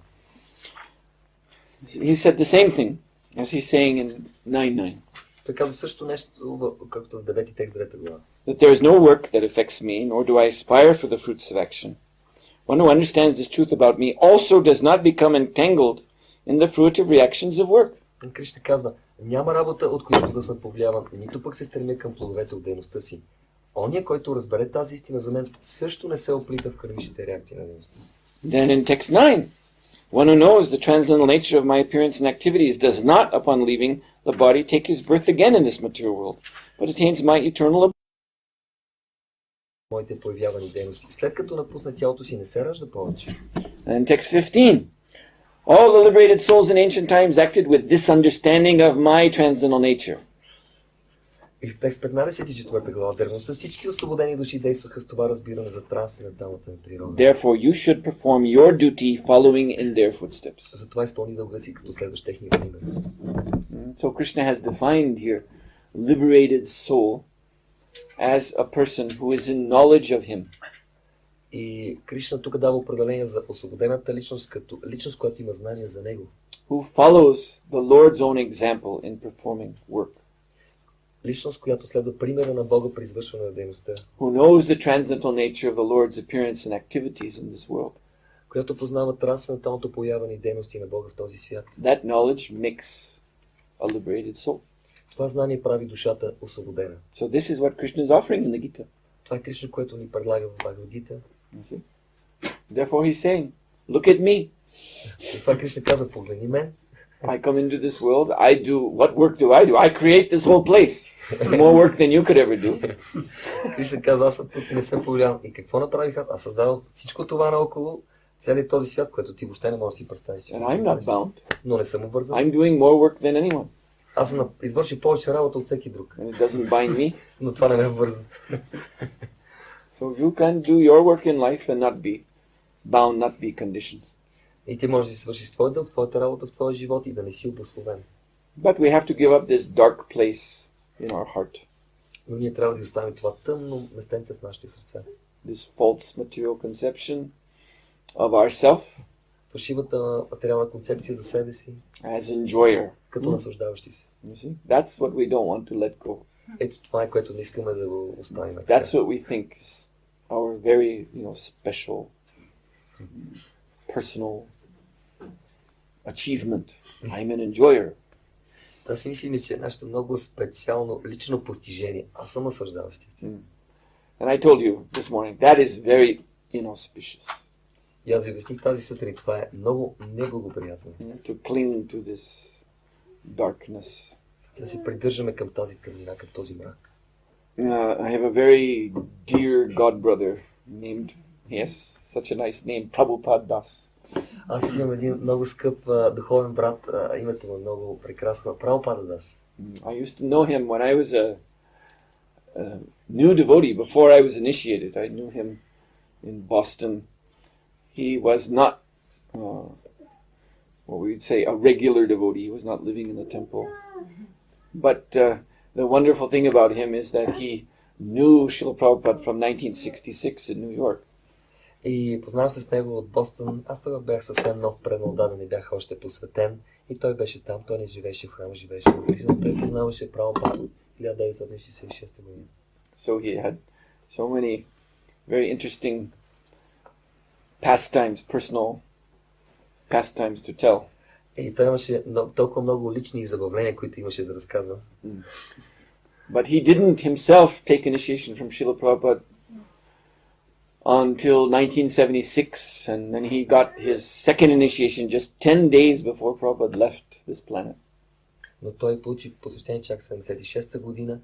He said the same thing as he's saying in 9:9. Той казва също нещо, както в 9 текст, 9 глава. That there is no work that affects me, nor do I aspire for the fruits of action. One who understands this truth about me also does not become entangled in the fruitive reactions of work. Кришна казва, няма работа, от която да съм повлияван, нито пък се стремя към плодовете от дейността си. Оня, който разбере тази истина за мен, също не се оплита в кърмичните реакции на дейността. Then in text 9, one who knows the transcendental nature of my appearance and activities does not, upon leaving the body, take his birth again in this material world, but attains my eternal моите появявани дейности. След като напусне тялото си, не се ражда повече. And text 15. All the liberated souls in ancient times acted with this understanding of my transcendental nature. И в текст 15 глава, древността всички освободени души действаха с това разбиране за трансценденталната ми природа. Therefore you should perform your duty following in their footsteps. Затова изпълни дълга си, като следваш техния пример. So Krishna has defined here liberated soul as a person who is in knowledge of him. И Кришна тук дава определение за освободената личност, като личност, която има знание за него. Who follows the Lord's own example in performing work. Личност, която следва примера на Бога при извършване на дейността. Who knows the transcendental nature of the Lord's appearance and activities in this world. Която познава трансценденталното появяване и дейности на Бога в този свят. That knowledge makes a liberated soul. Това знание прави душата освободена. So this is what Krishna is offering in the Gita. Това е Кришна, което ни предлага в Бхагавад-гита. Therefore he's saying, look at me. И това Кришна каза, погледни мен. I come into this world, what work do? I create this whole place. More work than you could ever do. Кришна каза, аз съм тук, не съм повлиян. И какво направих? Аз създавам всичко това наоколо, целият този свят, което ти въобще не можеш да си представиш. And I'm not bound. Но не съм обвързан. I'm doing more work than anyone. Аз съм извършил повече работа от всеки друг. And it doesn't bind me. Но това не ме обвързва. So you can do your work in life and not be bound, not be conditioned. И ти можеш да си свършиш твой дълг, твоята работа в твоя живот и да не си обусловен. But we have to give up this dark place in our heart. Но ние трябва да оставим това тъмно местенце в нашите сърца. This false material conception of ourself. Фалшивата материална концепция за себе си. As enjoyer. Като наслаждаващи се. You see? That's what we don't want to let go. Ето това е, което не искаме да го оставим. That's what we think is our very, special, personal achievement. I'm an enjoyer. Та си мислим, че е нашето много специално лично постижение. Аз съм наслаждаващи се. And I told you this morning, that is very inauspicious. И аз ви обясних тази сутрин, това е много неблагоприятно. To cling to this darkness. Да се придържаме към тази тъмнина, към този мрак. I have a very dear god brother named, yes, such a nice name, Prabhupada Das. Аз имам един много скъп духовен брат, името му е много прекрасно, Прабхупада Дас. I used to know him when I was a new devotee, before I was initiated. I knew him in Boston. He was not, what we would say, a regular devotee. He was not living in the temple. But the wonderful thing about him is that he knew Srila Prabhupada from 1966 in New York. И познавам се с него от Бостон. Аз тогава бях съвсем нов, предмлададен, не бях още посветен. И той беше там, той не живееше в храма, живееше в Бризън. Той познаваше Прабхупада 1966 година. So he had so many very interesting pastimes, personal pastimes to tell. И той имаше толкова много лични забавления, които имаше да разказва. But he didn't himself take initiation from Srila Prabhupada until 1976, and then he got his second initiation just 10 days before Prabhupada left this planet. Но той получи посвещение чак 76 година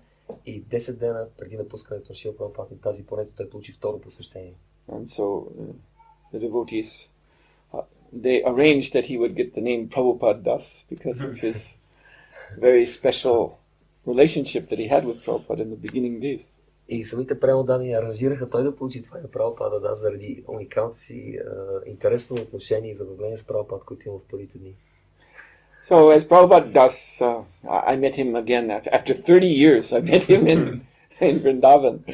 и 10 дена преди напускането на Шрила Прабхупада на тази планета той получи второ посвещение. And so the devotees, they arranged that he would get the name Prabhupada Das because of his very special relationship that he had with Prabhupada in the beginning days. И самите преодани аранжираха той да получи това Прабхупада Дас заради уникалното си интересно отношение и забавление с Прабхупада, които има в първите дни. So as Prabhupada does, I met him again after 30 years. I met him in Vrindavan,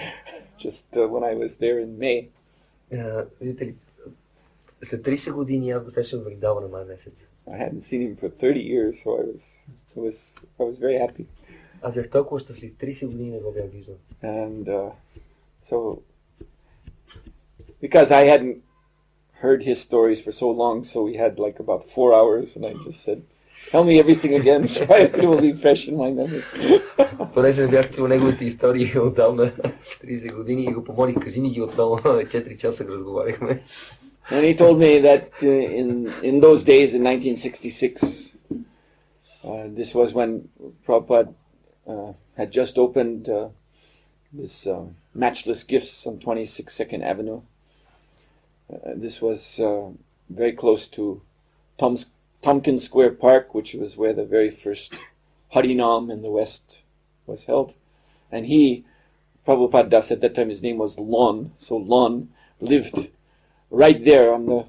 just when I was there in May. Видите ли, след 30 години аз го срещам в Вриндаван на май месец. I hadn't seen him for 30 years, so I was very happy. Аз бях толкова щастлив, 30 години не го бях виждал. And so, because I hadn't heard his stories for so long, so we had like about 4 hours, and I just said, tell me everything again, so it will be fresh in my memory. Понеже не бях чул неговите истории отдавна, 30 години, и го помолих, кажи ми ги отново, 4 часа го разговаряхме. And he told me that in those days, in 1966, this was when Prabhupada had just opened this Matchless Gifts on 26 Second Avenue. This was very close to Tompkins Square Park, which was where the very first Harinam in the West was held. And Prabhupada Das, at that time his name was Lon, so Lon lived right there on the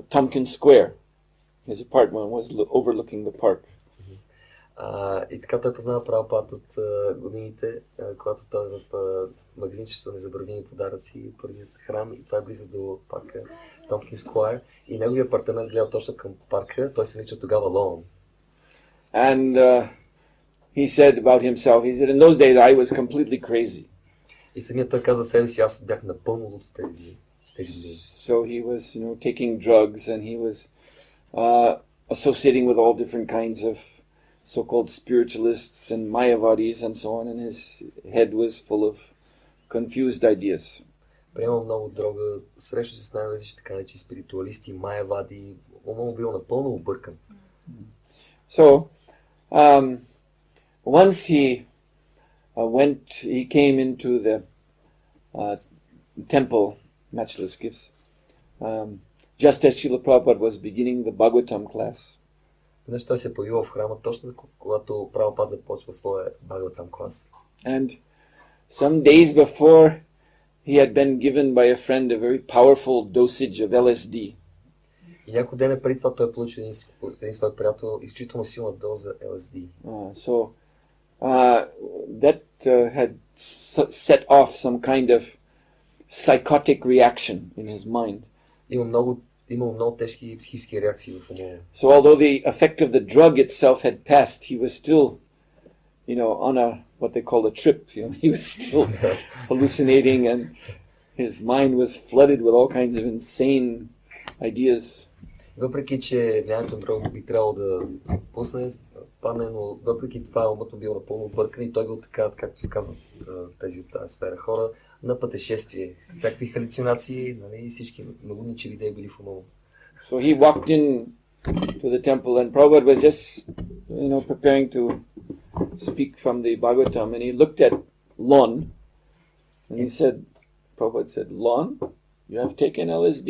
Tompkins Square. His apartment was overlooking the park. И така той познава Прабхупад от годините, когато той е в магазинчето Незабравими подаръци, първият храм, и това е близо до парка Tompkins Square. И неговия апартамент гледа точно към парка, той се нарича тогава Лон. And he said about himself, he said, in those days I was completely crazy. И самият той каза себе си, аз бях напълно от тези дни. So he was, taking drugs, and he was associating with all different kinds of so-called spiritualists and Mayavadis and so on, and his head was full of confused ideas. Приемал много дрога, срещу се с най-различни така наречени спиритуалисти, Майавади, умът бил напълно объркан. So, once he came into the temple, Matchless Gifts, just as Srila Prabhupada was beginning the Bhagavatam class. Веднъж той се появил в храма точно когато Прабхупад започва своя Бхагаватам клас. And some days before, he had been given by a friend a very powerful dosage of LSD. И няколко дена преди това той получил един свой приятел изключително силна доза LSD. So that had set off some kind of psychotic reaction in his mind. Имал много тежки психически реакции в ума. So although the effect of the drug itself had passed, he was still, on what they call a trip. He was still hallucinating, and his mind was flooded with all kinds of insane ideas. Въпреки че влиянието на дрога би трябвало да падне, но въпреки това умът му бил напълно объркан и той бил така, както казват тези от тази сфера хора, на пътешествие, всякакви халюцинации, и всички много ничеви идеи били в ума му. So he walked in to the temple, and Prabhupada was just, preparing to speak from the Bhagavatam, and he looked at Lon, and he said, Prabhupada said, Lon, you have taken LSD?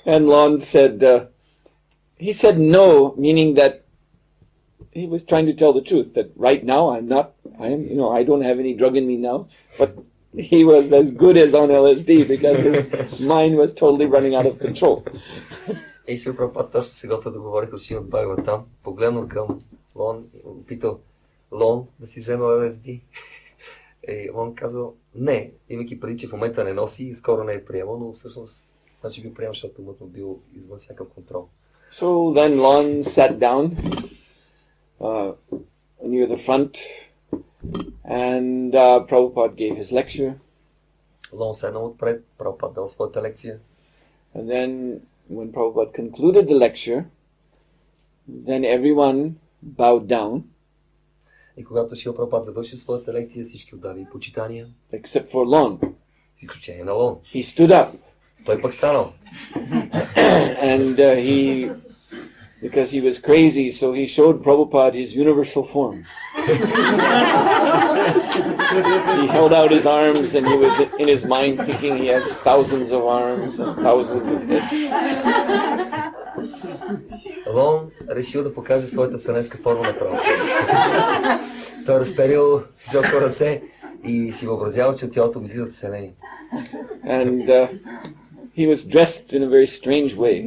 and Lon said, he said no, meaning that he was trying to tell the truth, that right now I don't have any drug in me now, but he was as good as on LSD because his mind was totally running out of control. И Шрила Прабхупад точно се готвя да говори от Шримад Бхагаватам, погледнал към Лон и питал Лон да си взема LSD. И Лон казал не, имайки преди, че в момента не носи и скоро не е приемал, но всъщност значи би приемал, защото умът му бил извън всякакъв контрол. So then Lon sat down near the front, and Prabhupada gave his lecture. Лон седнал отпред, Прабхупад дал своята лекция. And then when Prabhupada concluded the lecture, then everyone bowed down. И когато Шрила Прабхупад завърши своята лекция, всички отдали почитания. Except for Lon. С изключение на Лон. He stood up. Той пък станал. And because he was crazy, so he showed Prabhupada his universal form. He held out his arms, and he was in his mind thinking he has thousands of arms and thousands of heads. Лон решил да покаже своята вселенска форма на Прабхупада. Той разперил високо ръце и си въобразява, че от тялото му излизат вселени. And he was dressed in a very strange way.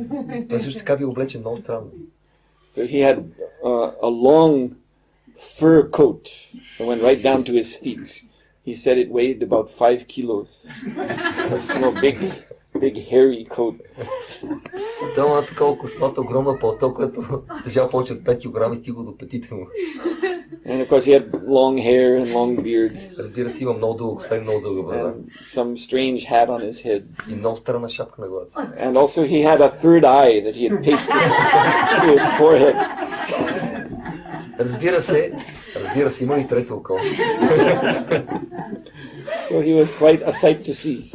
Той също така бил облечен много странно. So he had a long fur coat that went right down to his feet. He said it weighed about 5 kilos. It was big hairy coat. Той има такова космата, огромна палто, което тежал повече от 5 кг и стига до петите му. And of course he had long hair and long beard. Разбира се, има много дълго коса и много дълга брада. And some strange hat on his head. И много странна шапка на главата. And also he had a third eye that he had pasted to his forehead. Разбира се, има и трето око. So he was quite a sight to see.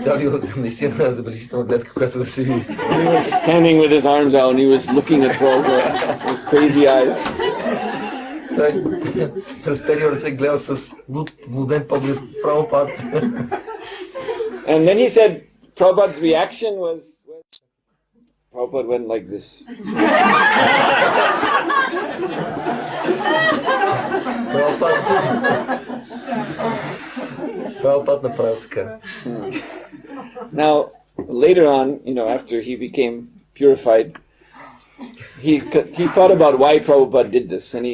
Това била наистина забележителна гледка, която да се види. He was standing with his arms out and he was looking at Prabhupada with crazy eyes. Той разперил ръце гледа с луден поглед в Прабхупад. And then he said Prabhupada's reaction was Prabhupada went like this. Прабхупад направи така. Now, later on, after he became purified, he thought about why Prabhupada did this, and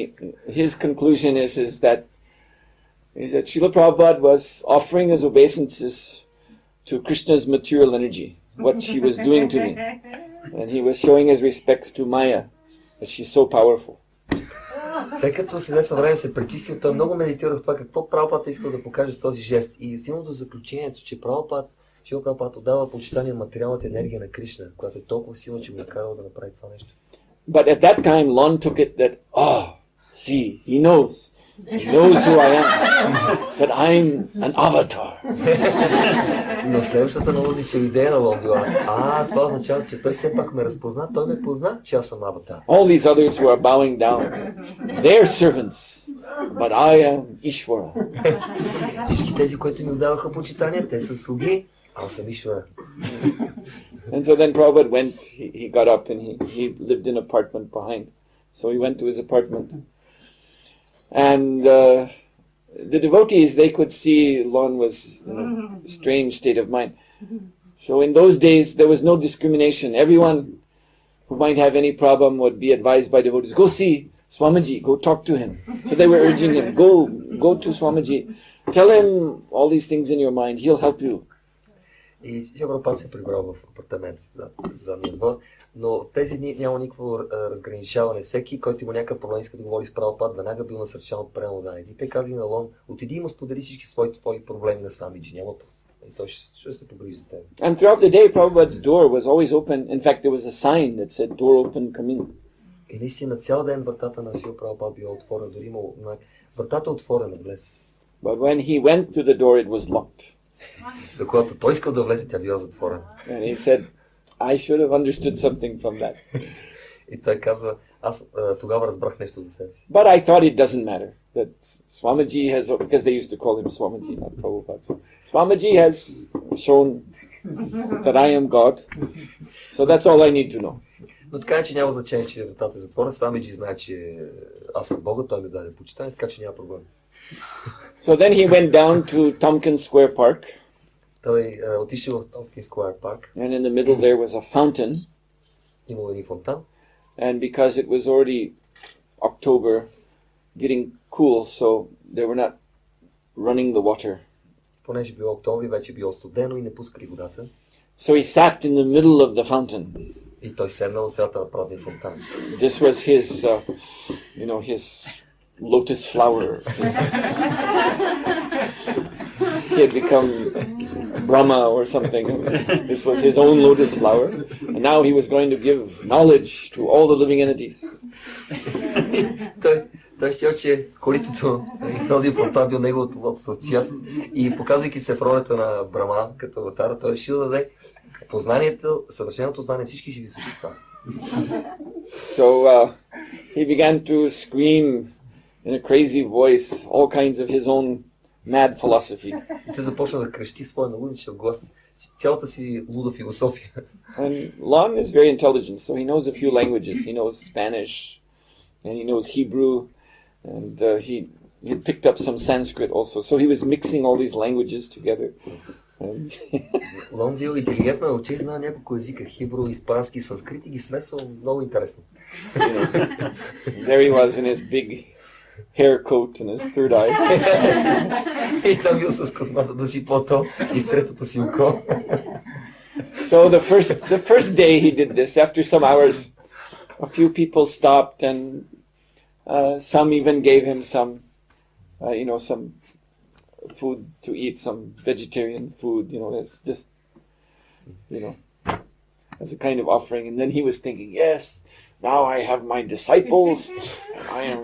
his conclusion is that Srila Prabhupada was offering his obeisances to Krishna's material energy, what she was doing to me, and he was showing his respects to Maya, that she's so powerful. След като след известно време се пречистил, той много медитира в това какво Прабхупад искал да покаже с този жест. И стигна до заключението, че Шрила Прабхупад отдава почитание на материалната енергия на Кришна, която е толкова силна, че го накарала да направи това нещо. But at that time, Lon took it that, see, he knows who I am, that I'm an avatar. Но следващата налудничева идея на Лон била, това означава, че той все пак ме разпозна, той ме позна, че аз съм аватар. All these others who are bowing down, they're servants, but I am Ishvara. Всички тези, които ми отдаваха почитание, те са слуги, аз съм Ишвара. And so then Prabhupada went, he got up and he lived in an apartment behind. So he went to his apartment. And the devotees, they could see Lon was in a strange state of mind. So in those days, there was no discrimination. Everyone who might have any problem would be advised by devotees, go see Swamiji, go talk to him. So they were urging him, go to Swamiji, tell him all these things in your mind, he'll help you. И Шрила Прабхупад се прибрал в апартамент за двор, но в тези дни няма никакво разграничаване. Всеки, който има някакъв проблем, иска да говори с Прабхупад, веднага бил насърчан от преданията. И те казали на Лон, отиди и му сподели всички твои проблеми на Свамиджи, няма и той ще се погрижи за теб. And throughout the day, Prabhupada's door was always open. In fact, there was a sign that said, door open, come in. И наистина цял ден вратата на Шрила Прабхупад била отворена, дори има вратата отворена, влез. But when he went to the door, it was locked. До когато той искал да влезе, тя била затворена. And he said, I should have understood something from that. И той казва, аз тогава разбрах нещо за себе си. But I thought it doesn't matter. That Swamiji has, because they used to call him Swamiji, not Prabhupada. So Swamiji has shown that I am God. So that's all I need to know. Но така е, че няма значение, че вратата е затворена. Свамиджи знае, че аз съм Бога, той ми даде почитание, така че няма проблем. So then he went down to Tompkins Square Park. Той отишъл в Tompkins Square Park. And in the middle there was a fountain. Имало един фонтан. And because it was already October, getting cool, so they were not running the water. Понеже било октомври, вече било студено и не пускали водата. So he sat in the middle of the fountain. И той седнал в средата на празния фонтан. This was his, his lotus flower. He had become Brahma or something. This was his own lotus flower. And now he was going to give knowledge to all the living entities. Той счел, че коритото и този фонтан бил неговото лотосов цвят и показвайки се в ролята на Брахма като аватара, той решил да даде познанието, съвършеното знание всички живи същества. So he began to scream in a crazy voice all kinds of his own mad philosophy. Той започна да крещи своя налудничев глас, цялата си луда философия. And Lon is very intelligent, so he knows a few languages. He knows Spanish, and he knows Hebrew, and he picked up some Sanskrit also. So he was mixing all these languages together. Лон бил интелигентно, учи знал няколко езика, хибро, испански, санскрит и ги смесвал много интересно. There he was in his big hair coat and his third eye. И там бил с косматото си пото и с третото си око. So the first day he did this, after some hours, a few people stopped and some even gave him some food to eat, some vegetarian food, as just, as a kind of offering. And then he was thinking, yes, now I have my disciples. I am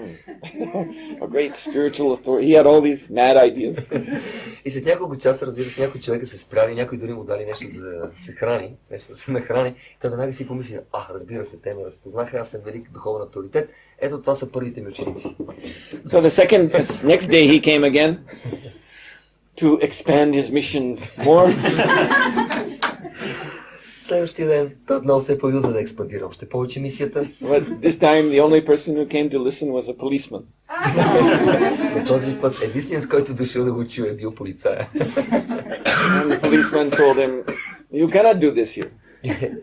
a great spiritual authority. He had all these mad ideas. И след няколко часа, разбира се, някои човека се спряли, някои дори му дали нещо да се храни, нещо да се нахрани. Той веднага си помисли, разбира се, те ме разпознаха, аз съм велик духовен авторитет. Ето това са първите ми ученици. So next day he came again to expand his mission more. Следващия ден той отново се е появил, за да експандира още повече мисията. But this time the only person who came to listen was a policeman. Но този път единственият, който дошъл да го чуе, е бил полицая. And the policeman told him, you cannot do this here.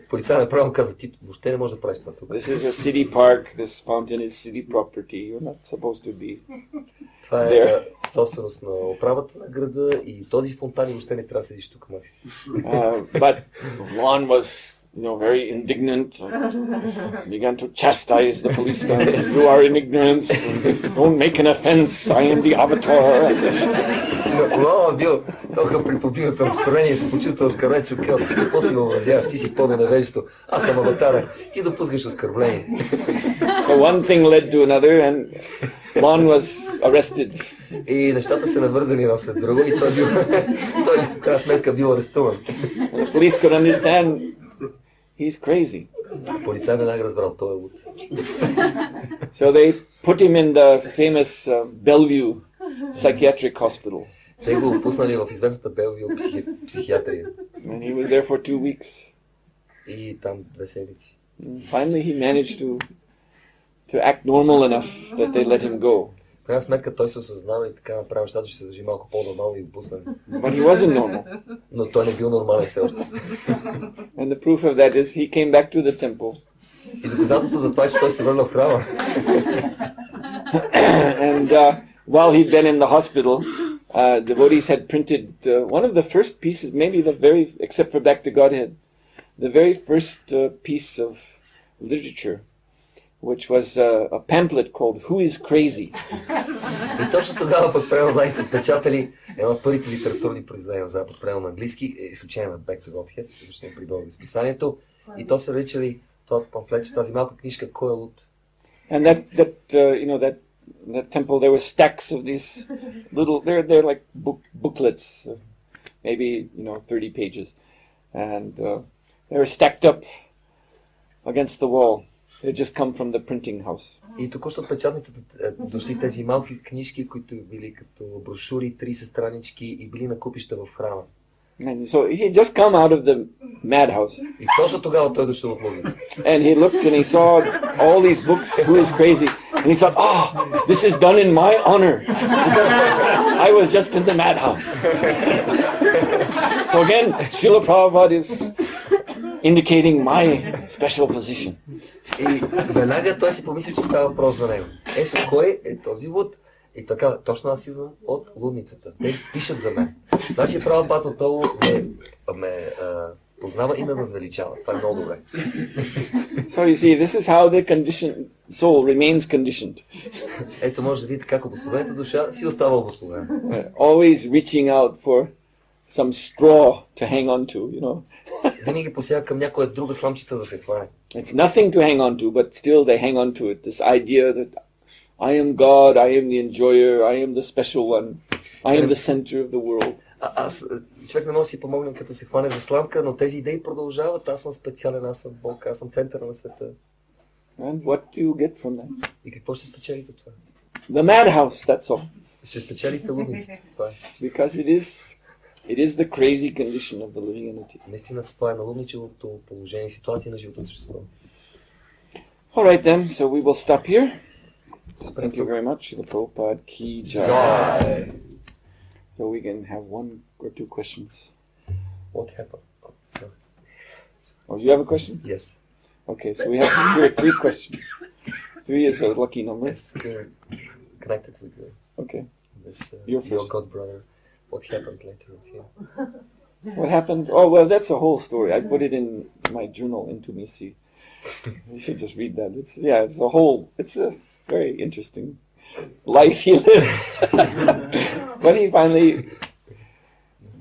Полицая направо каза, ти въобще не можеш да правиш това тук. This is a city park, this fountain is city property, you're not supposed to be. Това е собственост на управата на града и този фонтан въобще не трябва да седиш тук, Макси. But Lon was, very indignant, began to chastise the policeman. You are in ignorance, don't make an offense, I am the avatar. Лон бил толкова при побитото настроение и се почувствал оскърбен, че казал, ти какво си въобразяваш, ти си пълно невежество, аз съм аватара, ти допускаш оскърбление. So one thing led to another and Lon was arrested. И нещата се навързали едно след друго и той в крайна сметка бил арестуван. The police could understand he's crazy. Полицай веднага разбрал, той е луд. So they put him in the famous Bellevue psychiatric hospital. Те го пуснали в известната Белвил психиатрия. And he was there for 2 weeks. И там 2 седмици. Finally he managed to act normal enough that they let him go. В крайна сметка той се осъзнава и така направи нещата, ще се държи малко по-нормално и отпуснали. But he wasn't normal. Но той не бил нормален все още. And the proof of that is he came back to the temple. И доказателство за това е, че той се върна в храма. And while he'd been in the hospital, devotees had printed one of the first pieces, maybe except for Back to Godhead, the very first piece of literature, which was a pamphlet called Who is Crazy? И точно тогава пък преводите отпечатали едно от първите литературни произведения на Запад, превод на английски, изключение на Back to Godhead, защото при Бога списанието, и то се наричали това памфлет, тази малка книжка Кой е луд? And that temple, there were stacks of these little, they're like booklets, maybe 30 pages, and they were stacked up against the wall. They just come from the printing house. И току-що от печатницата дошли тези малки книжки, които били като брошури, 30 странички и били на купища в храма. And so he had just come out of the madhouse. И точно тогава той дошъл от лудницата. And he looked and he saw all these books, Who is Crazy? And he thought, this is done in my honor. Because I was just in the madhouse. So again, Srila Prabhupada is indicating my special position. И веднага той си помисли, че става въпрос за него. Ето кой е този луд? И така, точно аз идвам от лудницата. Те пишат за мен. Значи Прабхупада отново ме познава и ме възвеличава. Това е много добре. So you see, this is how the soul remains conditioned. Ето може да видите как обусловената душа си остава обусловена. Always reaching out for some straw to hang on to, Винаги посяга към някоя друга сламчица да се хване. It's nothing to hang on to, but still they hang on to it. This idea that I am God, I am the enjoyer, I am the special one, I am the center of the world. Човек не може да си помогне като се хване за сламка, но тези идеи продължават. Аз съм специален, аз съм Бог, аз съм центъра на света. And what do you get from that? И какво ще спечелите това? The madhouse, that's all. Ще спечелите лудницата. Това е. Because it is the crazy condition of the living entity. Наистина това е налудничевото положение и ситуация на живото същество. All right then, so we will stop here. Thank you very much. The Prabhupada Ki Jai. So we can have 1 or 2 questions. What happened? Sorry. Oh, you have a question? Yes. Okay, so we have here 3 questions. 3 is a lucky number. It's connected with Okay. this Your your first. god brother. What happened later with him? What happened? Oh, well, that's a whole story. I put it in my journal, Into Me See. You should just read that. It's a very interesting life he lived. But he finally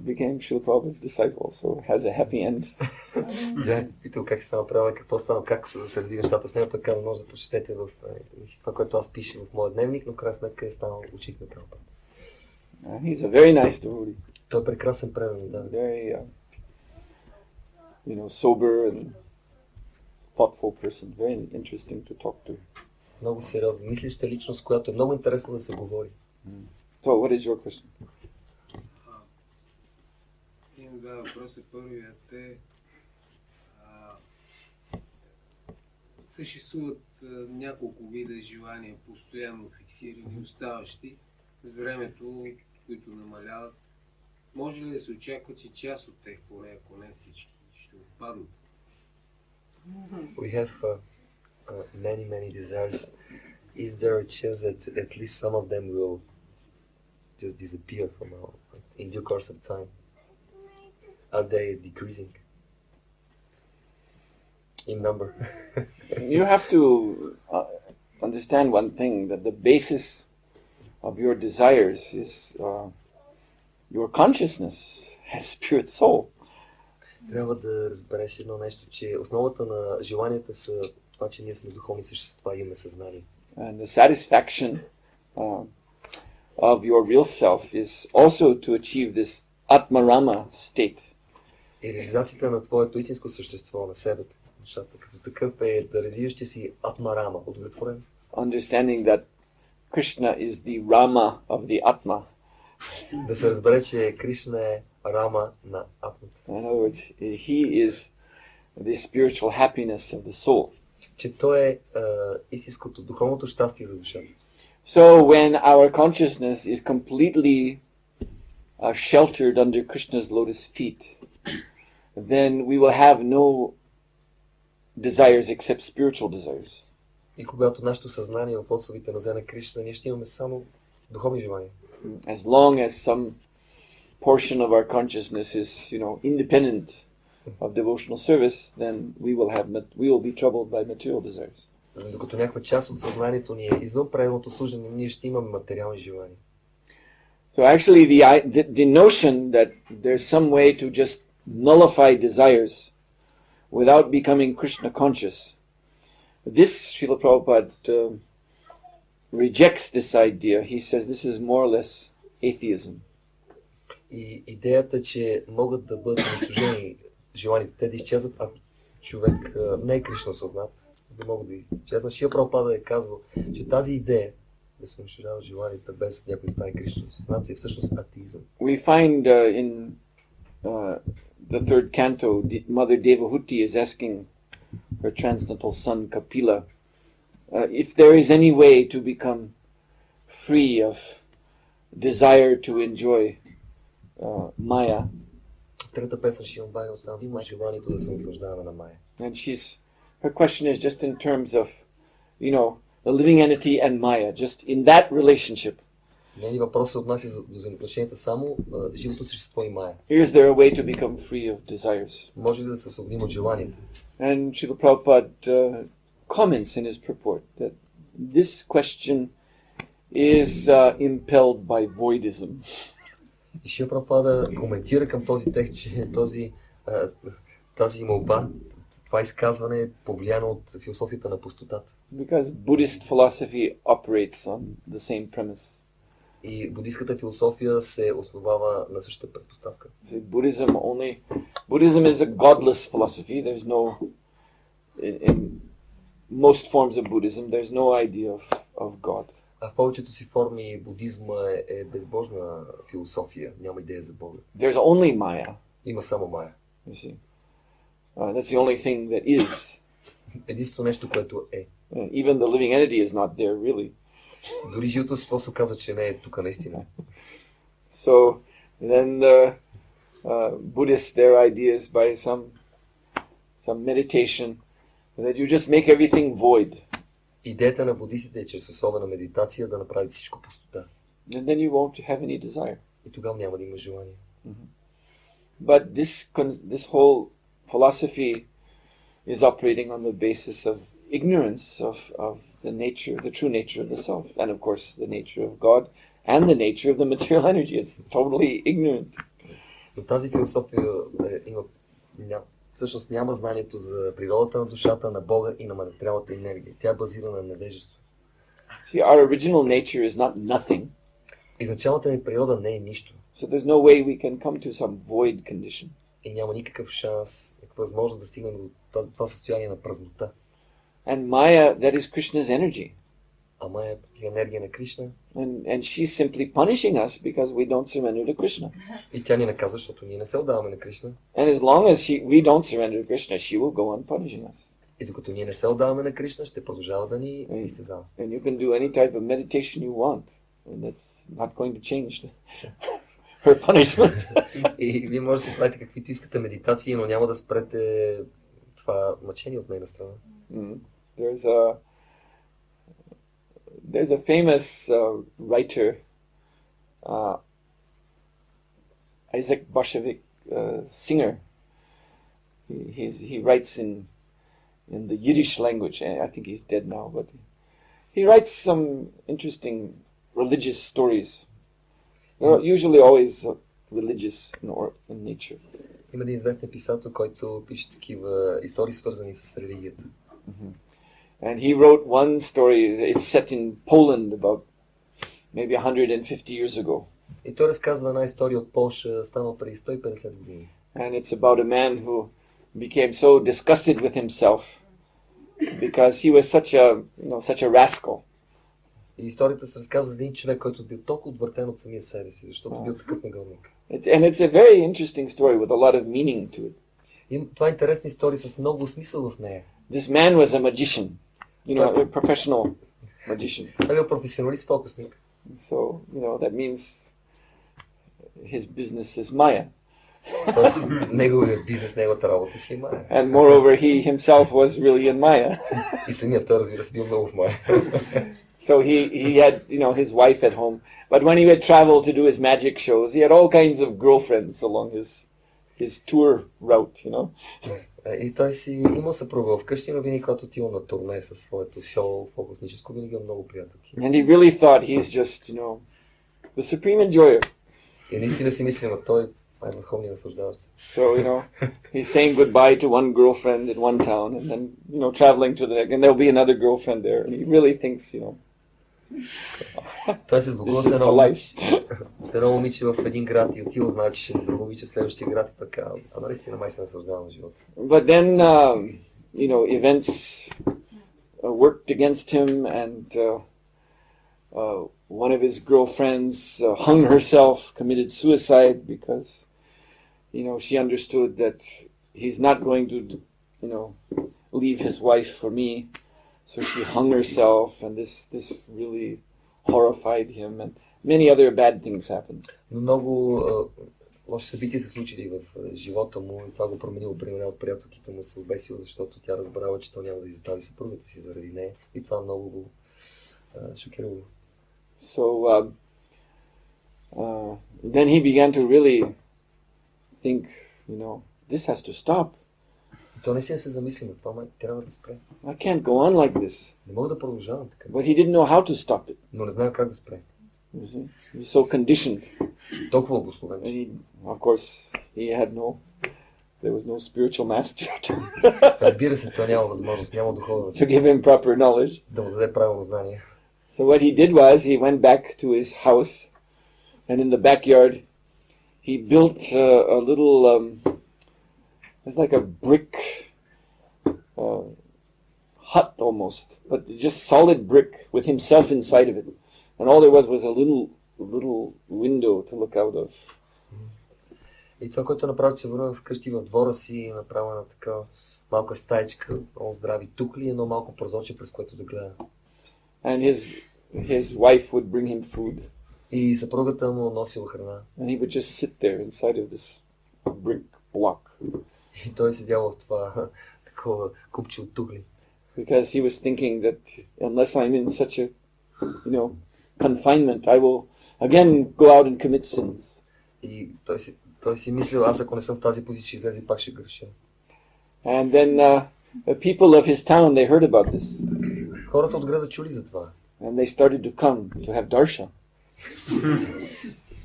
became Srila Prabhupada's disciple, so has a happy end. Тя питал как се направил, какво стана, как са следи нещата с него, така да може да прочетете в това, което аз пиша в моя дневник, но в крайна сметка е станал ученик на Прабхупада. He's a very nice devotee. Той е прекрасен предан, да. Very, sober and thoughtful person. Very interesting to talk to. Много сериозна, мислеща личност, която е много интересно да се говори. So, what is your question? Имам 2 въпроса. Първият е съществуват няколко вида желания, постоянно фиксирани, оставащи с времето, които намаляват. Може ли да се очаква, че част от тях, поне ако не всички, ще отпаднат? We have many desires. Is there a chance that at least some of them will just disappear from our in due course of time? Are they decreasing in number? You have to understand one thing, that the basis of your desires is your consciousness has spirit soul. Трябва да разбереш едно нещо, че основата на желанията са това, че ние сме духовни същества и имаме съзнание. And the satisfaction of your real self is also to achieve this Atmarama state. И реализацията на твоето истинско същество, на себе, душата, като такъв е да развиеш си атмарама, удовлетворен. Understanding that Krishna is the Rama of the Atma. Да се разбере, че Кришна е Рама на атмата. In other words, he is the spiritual happiness of the soul. Че той е истинското, духовното щастие за душата. So when our consciousness is completely sheltered under Krishna's lotus feet, then we will have no desires except spiritual desires. И когато нашето съзнание е в лотосовите нозе на Кришна, ние ще имаме само духовни желания. As long as some portion of our consciousness is, independent of devotional service, then we will be troubled by material desires. Докато някаква част от съзнанието ни е извън правилното служение, ние ще имаме материални желания. So actually the notion that there's some way to just nullify desires without becoming Krishna conscious, this Srila Prabhupada rejects this idea. He says this is more or less atheism. И идеята, че могат да бъдат унищожени желаните, те да изчезват, ако човек не е Кришна осъзнат, да могат да изчезнат. Шрила Прабхупада е казвал, че тази идея да се унищожава желанията без някой да стане Кришна осъзнат е всъщност атеизъм. We find in the 3rd canto, Mother Devahuti is asking her transcendental son Kapila if there is any way to become free of desire to enjoy Maya. Трета песен Шрила Бхагаван там има желанието да се наслаждаваме на Майя. And her question is just in terms of, the living entity and Maya, just in that relationship. Нейният въпрос се отнася до взаимоотношенията само живото същество и Майя. Is there a way to become free of desires? Може ли да се освободим от желанията? And Srila Prabhupada comments in his purport that this question is impelled by voidism. И Шрила Прабхупада коментира към този текст, че тази молба, това изказване е повлияно от философията на пустотата. Because Buddhist philosophy operates on the same premise. И буддийската философия се основава на същата предпоставка. Buddhism is a godless philosophy. There's in most forms of Buddhism, there's no idea of God. А в повечето си форми будизма е безбожна философия, няма идея за Бога. There's only Maya. Има само Майя. You see, that's the only thing that is. Единствено нещо, което е. Even the living entity is not there, really. Дори живото същество се казва, че не е тук наистина. So then Buddhists their ideas by some meditation, that you just make everything void. Идеята на буддистите е чрез особена медитация да направи всичко пустота. And then you won't have any desire. И тогава няма да има желание. But this whole philosophy is operating on the basis of ignorance of the nature, the true nature of the self, and of course the nature of God, and the nature of the material energy. It's totally ignorant. Но тази философия всъщност няма знанието за природата на душата, на Бога и на материалната енергия. Тя е базирана на невежество. See, our original nature is not nothing. Изначалната ни природа не е нищо. So there's no way we can come to some void condition. И няма никакъв шанс, никаква възможност да стигнем до това състояние на празнота. And Maya, that is Krishna's energy. А Майя е енергия на Кришна. And she's simply punishing us because we don't surrender to Krishna. И тя ни наказва, защото ние не се отдаваме на Кришна. And as long as we don't surrender to Krishna, she will go on punishing us. И докато ние не се отдаваме на Кришна, ще продължава да ни изтезава. And you can do any type of meditation you want. And that's not going to change her punishment. И вие може да си правите каквито искате медитации, но няма да спрете това мъчение от нейна страна. There's a famous writer, Isaac Bashevic, singer. He writes in the Yiddish language. I think he's dead now, but he writes some interesting religious stories. They're usually always religious in nature. Има един известен писател, който пише такива истории, свързани с религията. And he wrote one story. It's set in Poland about maybe 150 years ago. И той разказва една история от Полша, станала преди 150 години. And it's about a man who became so disgusted with himself because he was such a rascal. И историята се разказва за един човек, който бил толкова отвъртен от самия себе си, защото бил такъв негодник. And it's a very interesting story with a lot of meaning to it. И това е интересна история с много смисъл в нея. This man was a magician, a professional magician. Той бил професионалист фокусник. So, that means his business is Maya. Тоест, неговият бизнес, неговата работа си е Майя. And moreover, he himself was really in Maya. И самият той, разбира се, бил много в Майя. So he had, his wife at home. But when he would travel to do his magic shows, he had all kinds of girlfriends along his tour route, И той си имал съпруга вкъщи, но винаги когато отивал на турне със своето шоу фокусническо, винаги имал много приятелки. And he really thought he's just, the supreme enjoyer. И наистина си мислим, той е върховният наслаждаващ се. So, he's saying goodbye to one girlfriend in one town and then, traveling to the next, and there'll be another girlfriend there. And he really thinks, Той се сбогува с едно момиче в един град и отива, знае, че ще е друго момиче в следващия град и така. А наистина май се наслаждава на живота. But then, events worked against him and one of his girlfriends hung herself, committed suicide because, she understood that he's not going to, leave his wife for me. So she hung herself, and this really horrified him, and many other bad things happened. Много лоши събития се случили в живота му и това го променило. Примерно от приятелките му се обесил, защото тя разбрала, че той няма да изостави съпругата си заради нея. И това много го шокирало. So then he began to really think, this has to stop. То не си се замисли, но това трябва да спре. I can't go on like this. Не мога да продължавам така. But he didn't know how to stop it. Но не знае как да спре. He's so conditioned. Толкова обусловен. Of course, there was no spiritual master Разбира се, той няма възможност, няма духовен to give him proper knowledge. Да му даде правилно знание. So what he did was he went back to his house, and in the backyard he built a little it's like a brick hut almost, but just solid brick with himself inside of it. And all there was a little window to look out of. И това, което направи, че се върна вкъщи в двора си, направи на така малка стаечка, много здрави тухли, едно малко прозорче, през което да гледа. And his wife would bring him food. И съпругата му носила храна. And he would just sit there inside of this brick block. И той е седял в това такова купче от тухли. Because he was thinking that unless I'm in such a, confinement, I will again go out and commit sins. И той си мислил, аз ако не съм в тази позиция, ще излезе и пак ще греша. And then the people of his town, they heard about this. Хората от града чули за това. And they started to come to have darshan.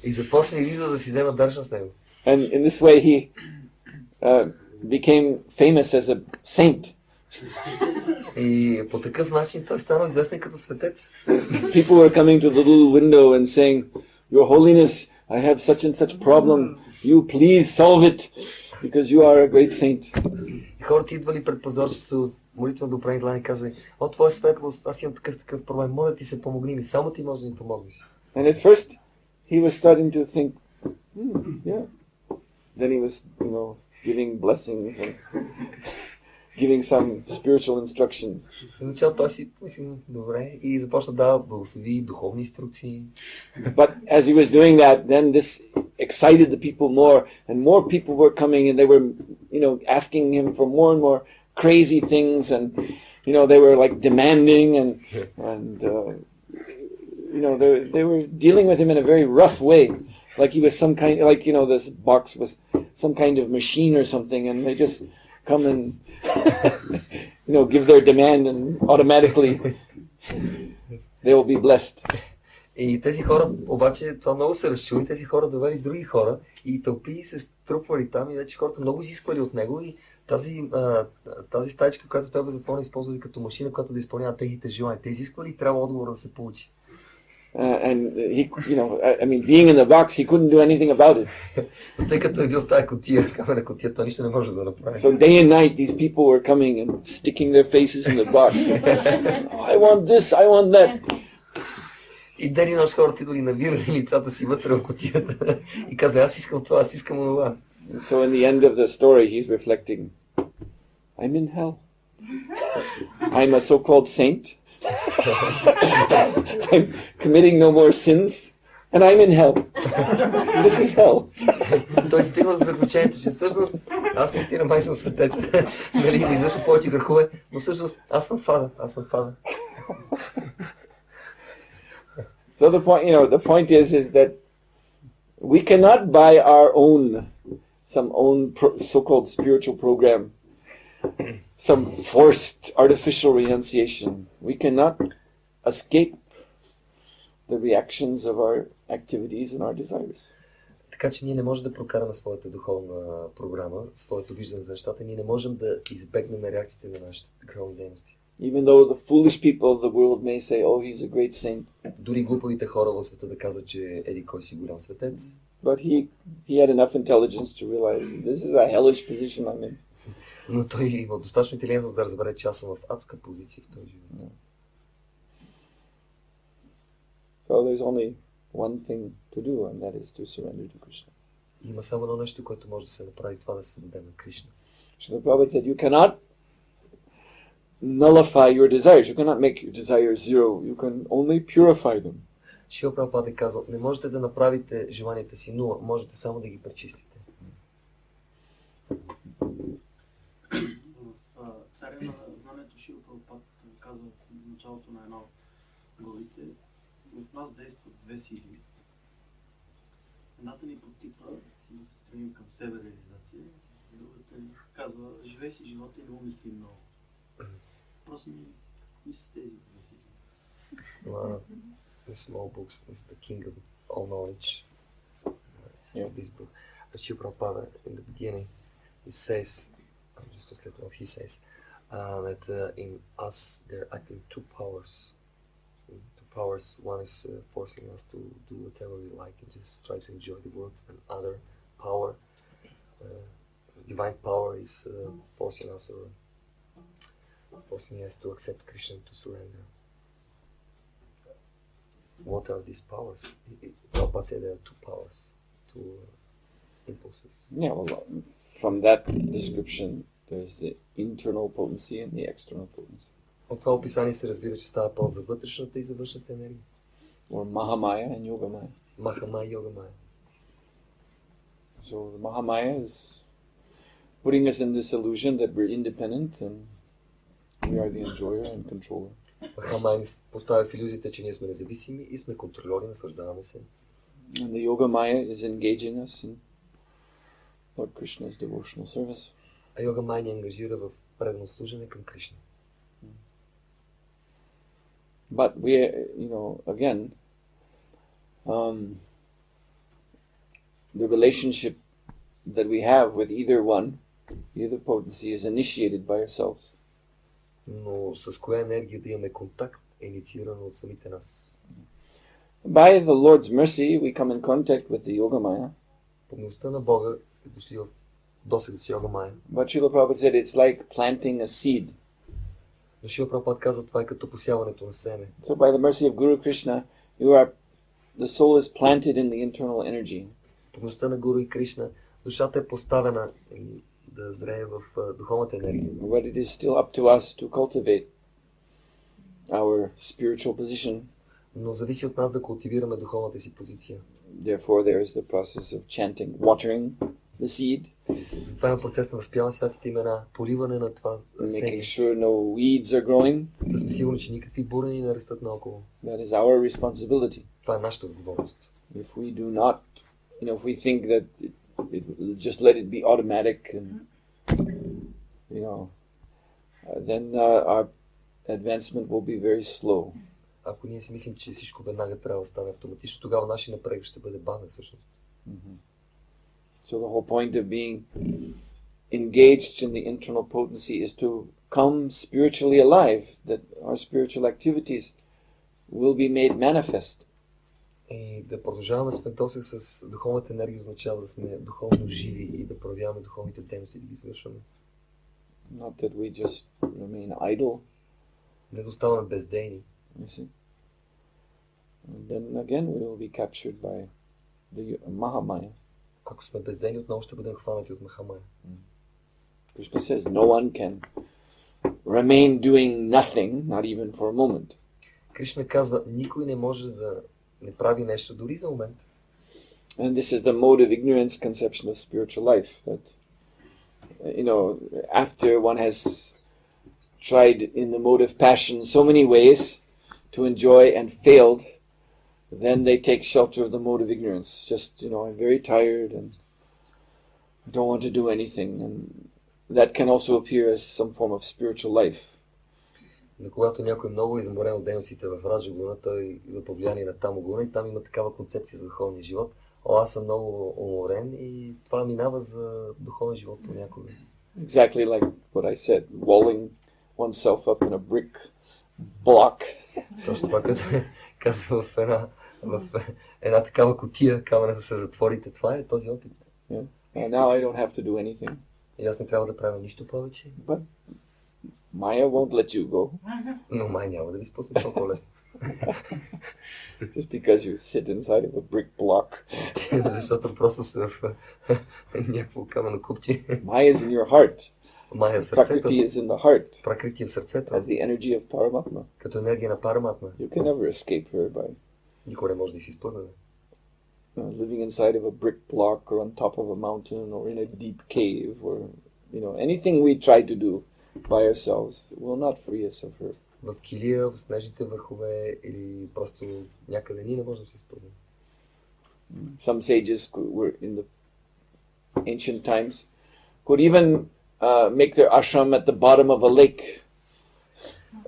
И започнали да си вземат даршан с него. And in this way he became famous as a saint. И по такъв начин той станал известен като светец. People were coming to the little window and saying, Your Holiness, I have such and such problem. You please solve it because you are a great saint. И хората идвали пред прозорцето, молитва до правени длани и казали, о, твоя светлост, аз имам такъв проблем, моля ти се помогни ми, само ти може да ми помогнеш. And at first he was starting to think, yeah. Then he was, giving blessings and giving some spiritual instructions. В началото той си мисли, добре, и започна да дава благослови, духовни инструкции. But as he was doing that, then this excited the people more, and more people were coming, and they were, asking him for more and more crazy things, and they were like demanding, and they were dealing with him in a very rough way, like he was some kind, like this box was some kind of machine or something, and they just come and give their demand, and automatically they will be blessed. И тези хора, обаче, това много се разчули, тези хора довели други хора и тълпи се струпвали там и вече хората много изисквали от него и тази стаичка, която той бе затворен, използвали като машина, която да изпълнява техните желания. Те изисквали и трябва отговор да се получи. And he, being in the box, he couldn't do anything about it. Тъй като е бил в тази кутия, камена кутия, той нищо не може да направи. So day and night, these people were coming and sticking their faces in the box. I want this, I want that. И ден и нощ хората идвали навирали лицата си вътре в кутията и казвали, аз искам това, аз искам онова. So in the end of the story, he's reflecting, I'm in hell. I'm a so-called saint. I'm committing no more sins, and I'm in hell. This is hell. Той стигна за заключението, че всъщност аз наистина май съм светец. Нали, не извършвам повече грехове, но всъщност аз съм фада. So the point is that we cannot buy our own, some so-called spiritual program, some forced artificial renunciation. We cannot escape the reactions of our activities and our desires. Така че ние не можем да прокараме своята духовна програма, своето виждане за нещата, ние не можем да избегнем реакциите на нашите греховни дейности. Even though the foolish people of the world may say, oh, he's a great saint. Дори глупавите хора в света да казват, че еди кой си голям светец. But he had enough intelligence to realize this is a hellish position I'm in. Но той има достатъчно интелигентност да разбере, че аз съм в адска позиция в този живот. So there's only one thing to do, and that is to surrender to Krishna. Има само едно нещо, което може да се направи, това да се даде на Кришна. So the Prabhupada said, you cannot nullify your desires. You cannot make your desires zero. You can only purify them. Шрила Прабхупада е казал, не можете да направите желанията си нула, можете само да ги пречистите. В царя на знанието Шрила Прабхупада казва в началото на едно главите, в нас действат две сили. Едната ни потиква да се стремим към себереализация, другата ни казва, живей си живота и не умисли много. Просто ми са тези две сили. The small books is the king of all knowledge. This book. Shri Prabhupada, in the beginning, he says, just to slip off, he says that in us there are acting two powers. One is forcing us to do whatever we like and just try to enjoy the world, and other power, divine power, is forcing us to accept Krishna, to surrender. What are these powers? Prabhupada said there are two powers, two impulses. Yeah, well, from that description, there's the internal potency and the external potency. От това описание се разбира, че става въпрос за вътрешната и за външната енергия. Or Mahamaya and Yogamaya. Mahamaya и Yogamaya. So the Mahamaya is putting us in this illusion that we're independent and we are the enjoyer and controller. Махамая ни поставя в илюзията, че ние сме независими и сме контролери, наслаждаваме се. And the Yoga Maya is engaging us in Lord Krishna's devotional service. А Йога Майя ни ангажира в предано служене към Кришна. But we, again, the relationship that we have with either potency is initiated by ourselves. Но с коя енергия да имаме контакт е инициирано от самите нас. By the Lord's mercy, we come in contact with the Yoga Maya. По милостта на Бога е дошли в досег с Йога Майя. But Srila Prabhupada said it's like planting a seed. Но Шрила Прабхупада казва, това е като посяването на семе. So by the mercy of Guru Krishna, the soul is planted in the internal energy. По милостта на Гуру и Кришна, душата е поставена да зрее в духовната енергия. But it is still up to us to cultivate our spiritual position. Но зависи от нас да култивираме духовната си позиция. Therefore, there is the process of chanting, watering the seed, Затова има процес на възпяване святите имена, поливане на това making растение. sure no weeds are growing. Да сме сигурни, че никакви бурени не растат наоколо. That is our responsibility. Това е нашата отговорност. If we do not, if we think that just let it be automatic, and then our advancement will be very slow. Ако ние си мислим, че всичко веднага трябва да стане автоматично, тогава нашия напред ще бъде бавен всъщност. So the whole point of being engaged in the internal potency is to come spiritually alive, that our spiritual activities will be made manifest. И да продължаваме с досег с духовната енергия означава да сме духовно живи и да проявяваме духовните дейности, да ги извършваме. Not that we just remain idle. Не да оставаме бездейни. You see? And then again we will be captured by the Mahamaya. Ако сме бездейни, отново ще бъдем хванати от Махамая. Krishna says no one can remain doing nothing, not even for a moment. Кришна казва, никой не може да не прави нещо дори за момент. And this is the mode of ignorance conception of spiritual life. That, after one has tried in the mode of passion so many ways to enjoy and failed, then they take shelter of the mode of ignorance. Just, I'm very tired and I don't want to do anything. And that can also appear as some form of spiritual life. Но когато някой много е изморен от дейностите в Раджагуна, той за повлияние на Тамогуна и там има такава концепция за духовния живот. Аз съм много уморен и това минава за духовен живот понякога. Exactly like what I said, walling oneself up in a brick block. Точно това, като казва в една такава кутия, камера да се затворите. Това е този опит. Yeah. And now I don't have to do anything. И аз не трябва да правя нищо повече. But Maya won't let you go. Но май няма да ви спусне толкова лесно. Just because you sit inside of a brick block. Защото просто са в някакво камено купче. Maya is in your heart. Мая в сърцето. Prakriti is in the heart. Пракрити в сърцето. As the energy of Paramatma. Като енергия на Параматма. You can never escape her by Никой не може да си изплъзне. living inside of a brick block or on top of a mountain or in a deep cave or anything we try to do by ourselves will not free us of her. В килия, в снежните върхове или просто някъде ние не можем да се изпълним. Some sages were in the ancient times could even make their ashram at the bottom of a lake.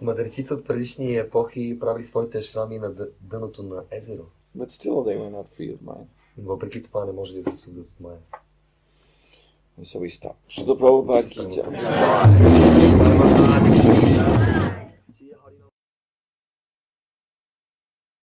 Мъдреците от предишни епохи правили своите ашрами на дъното на езеро. But still they were not free of mind. Въпреки това не може да се освободят от Мая. So we stop. Srila Prabhupada ki jai.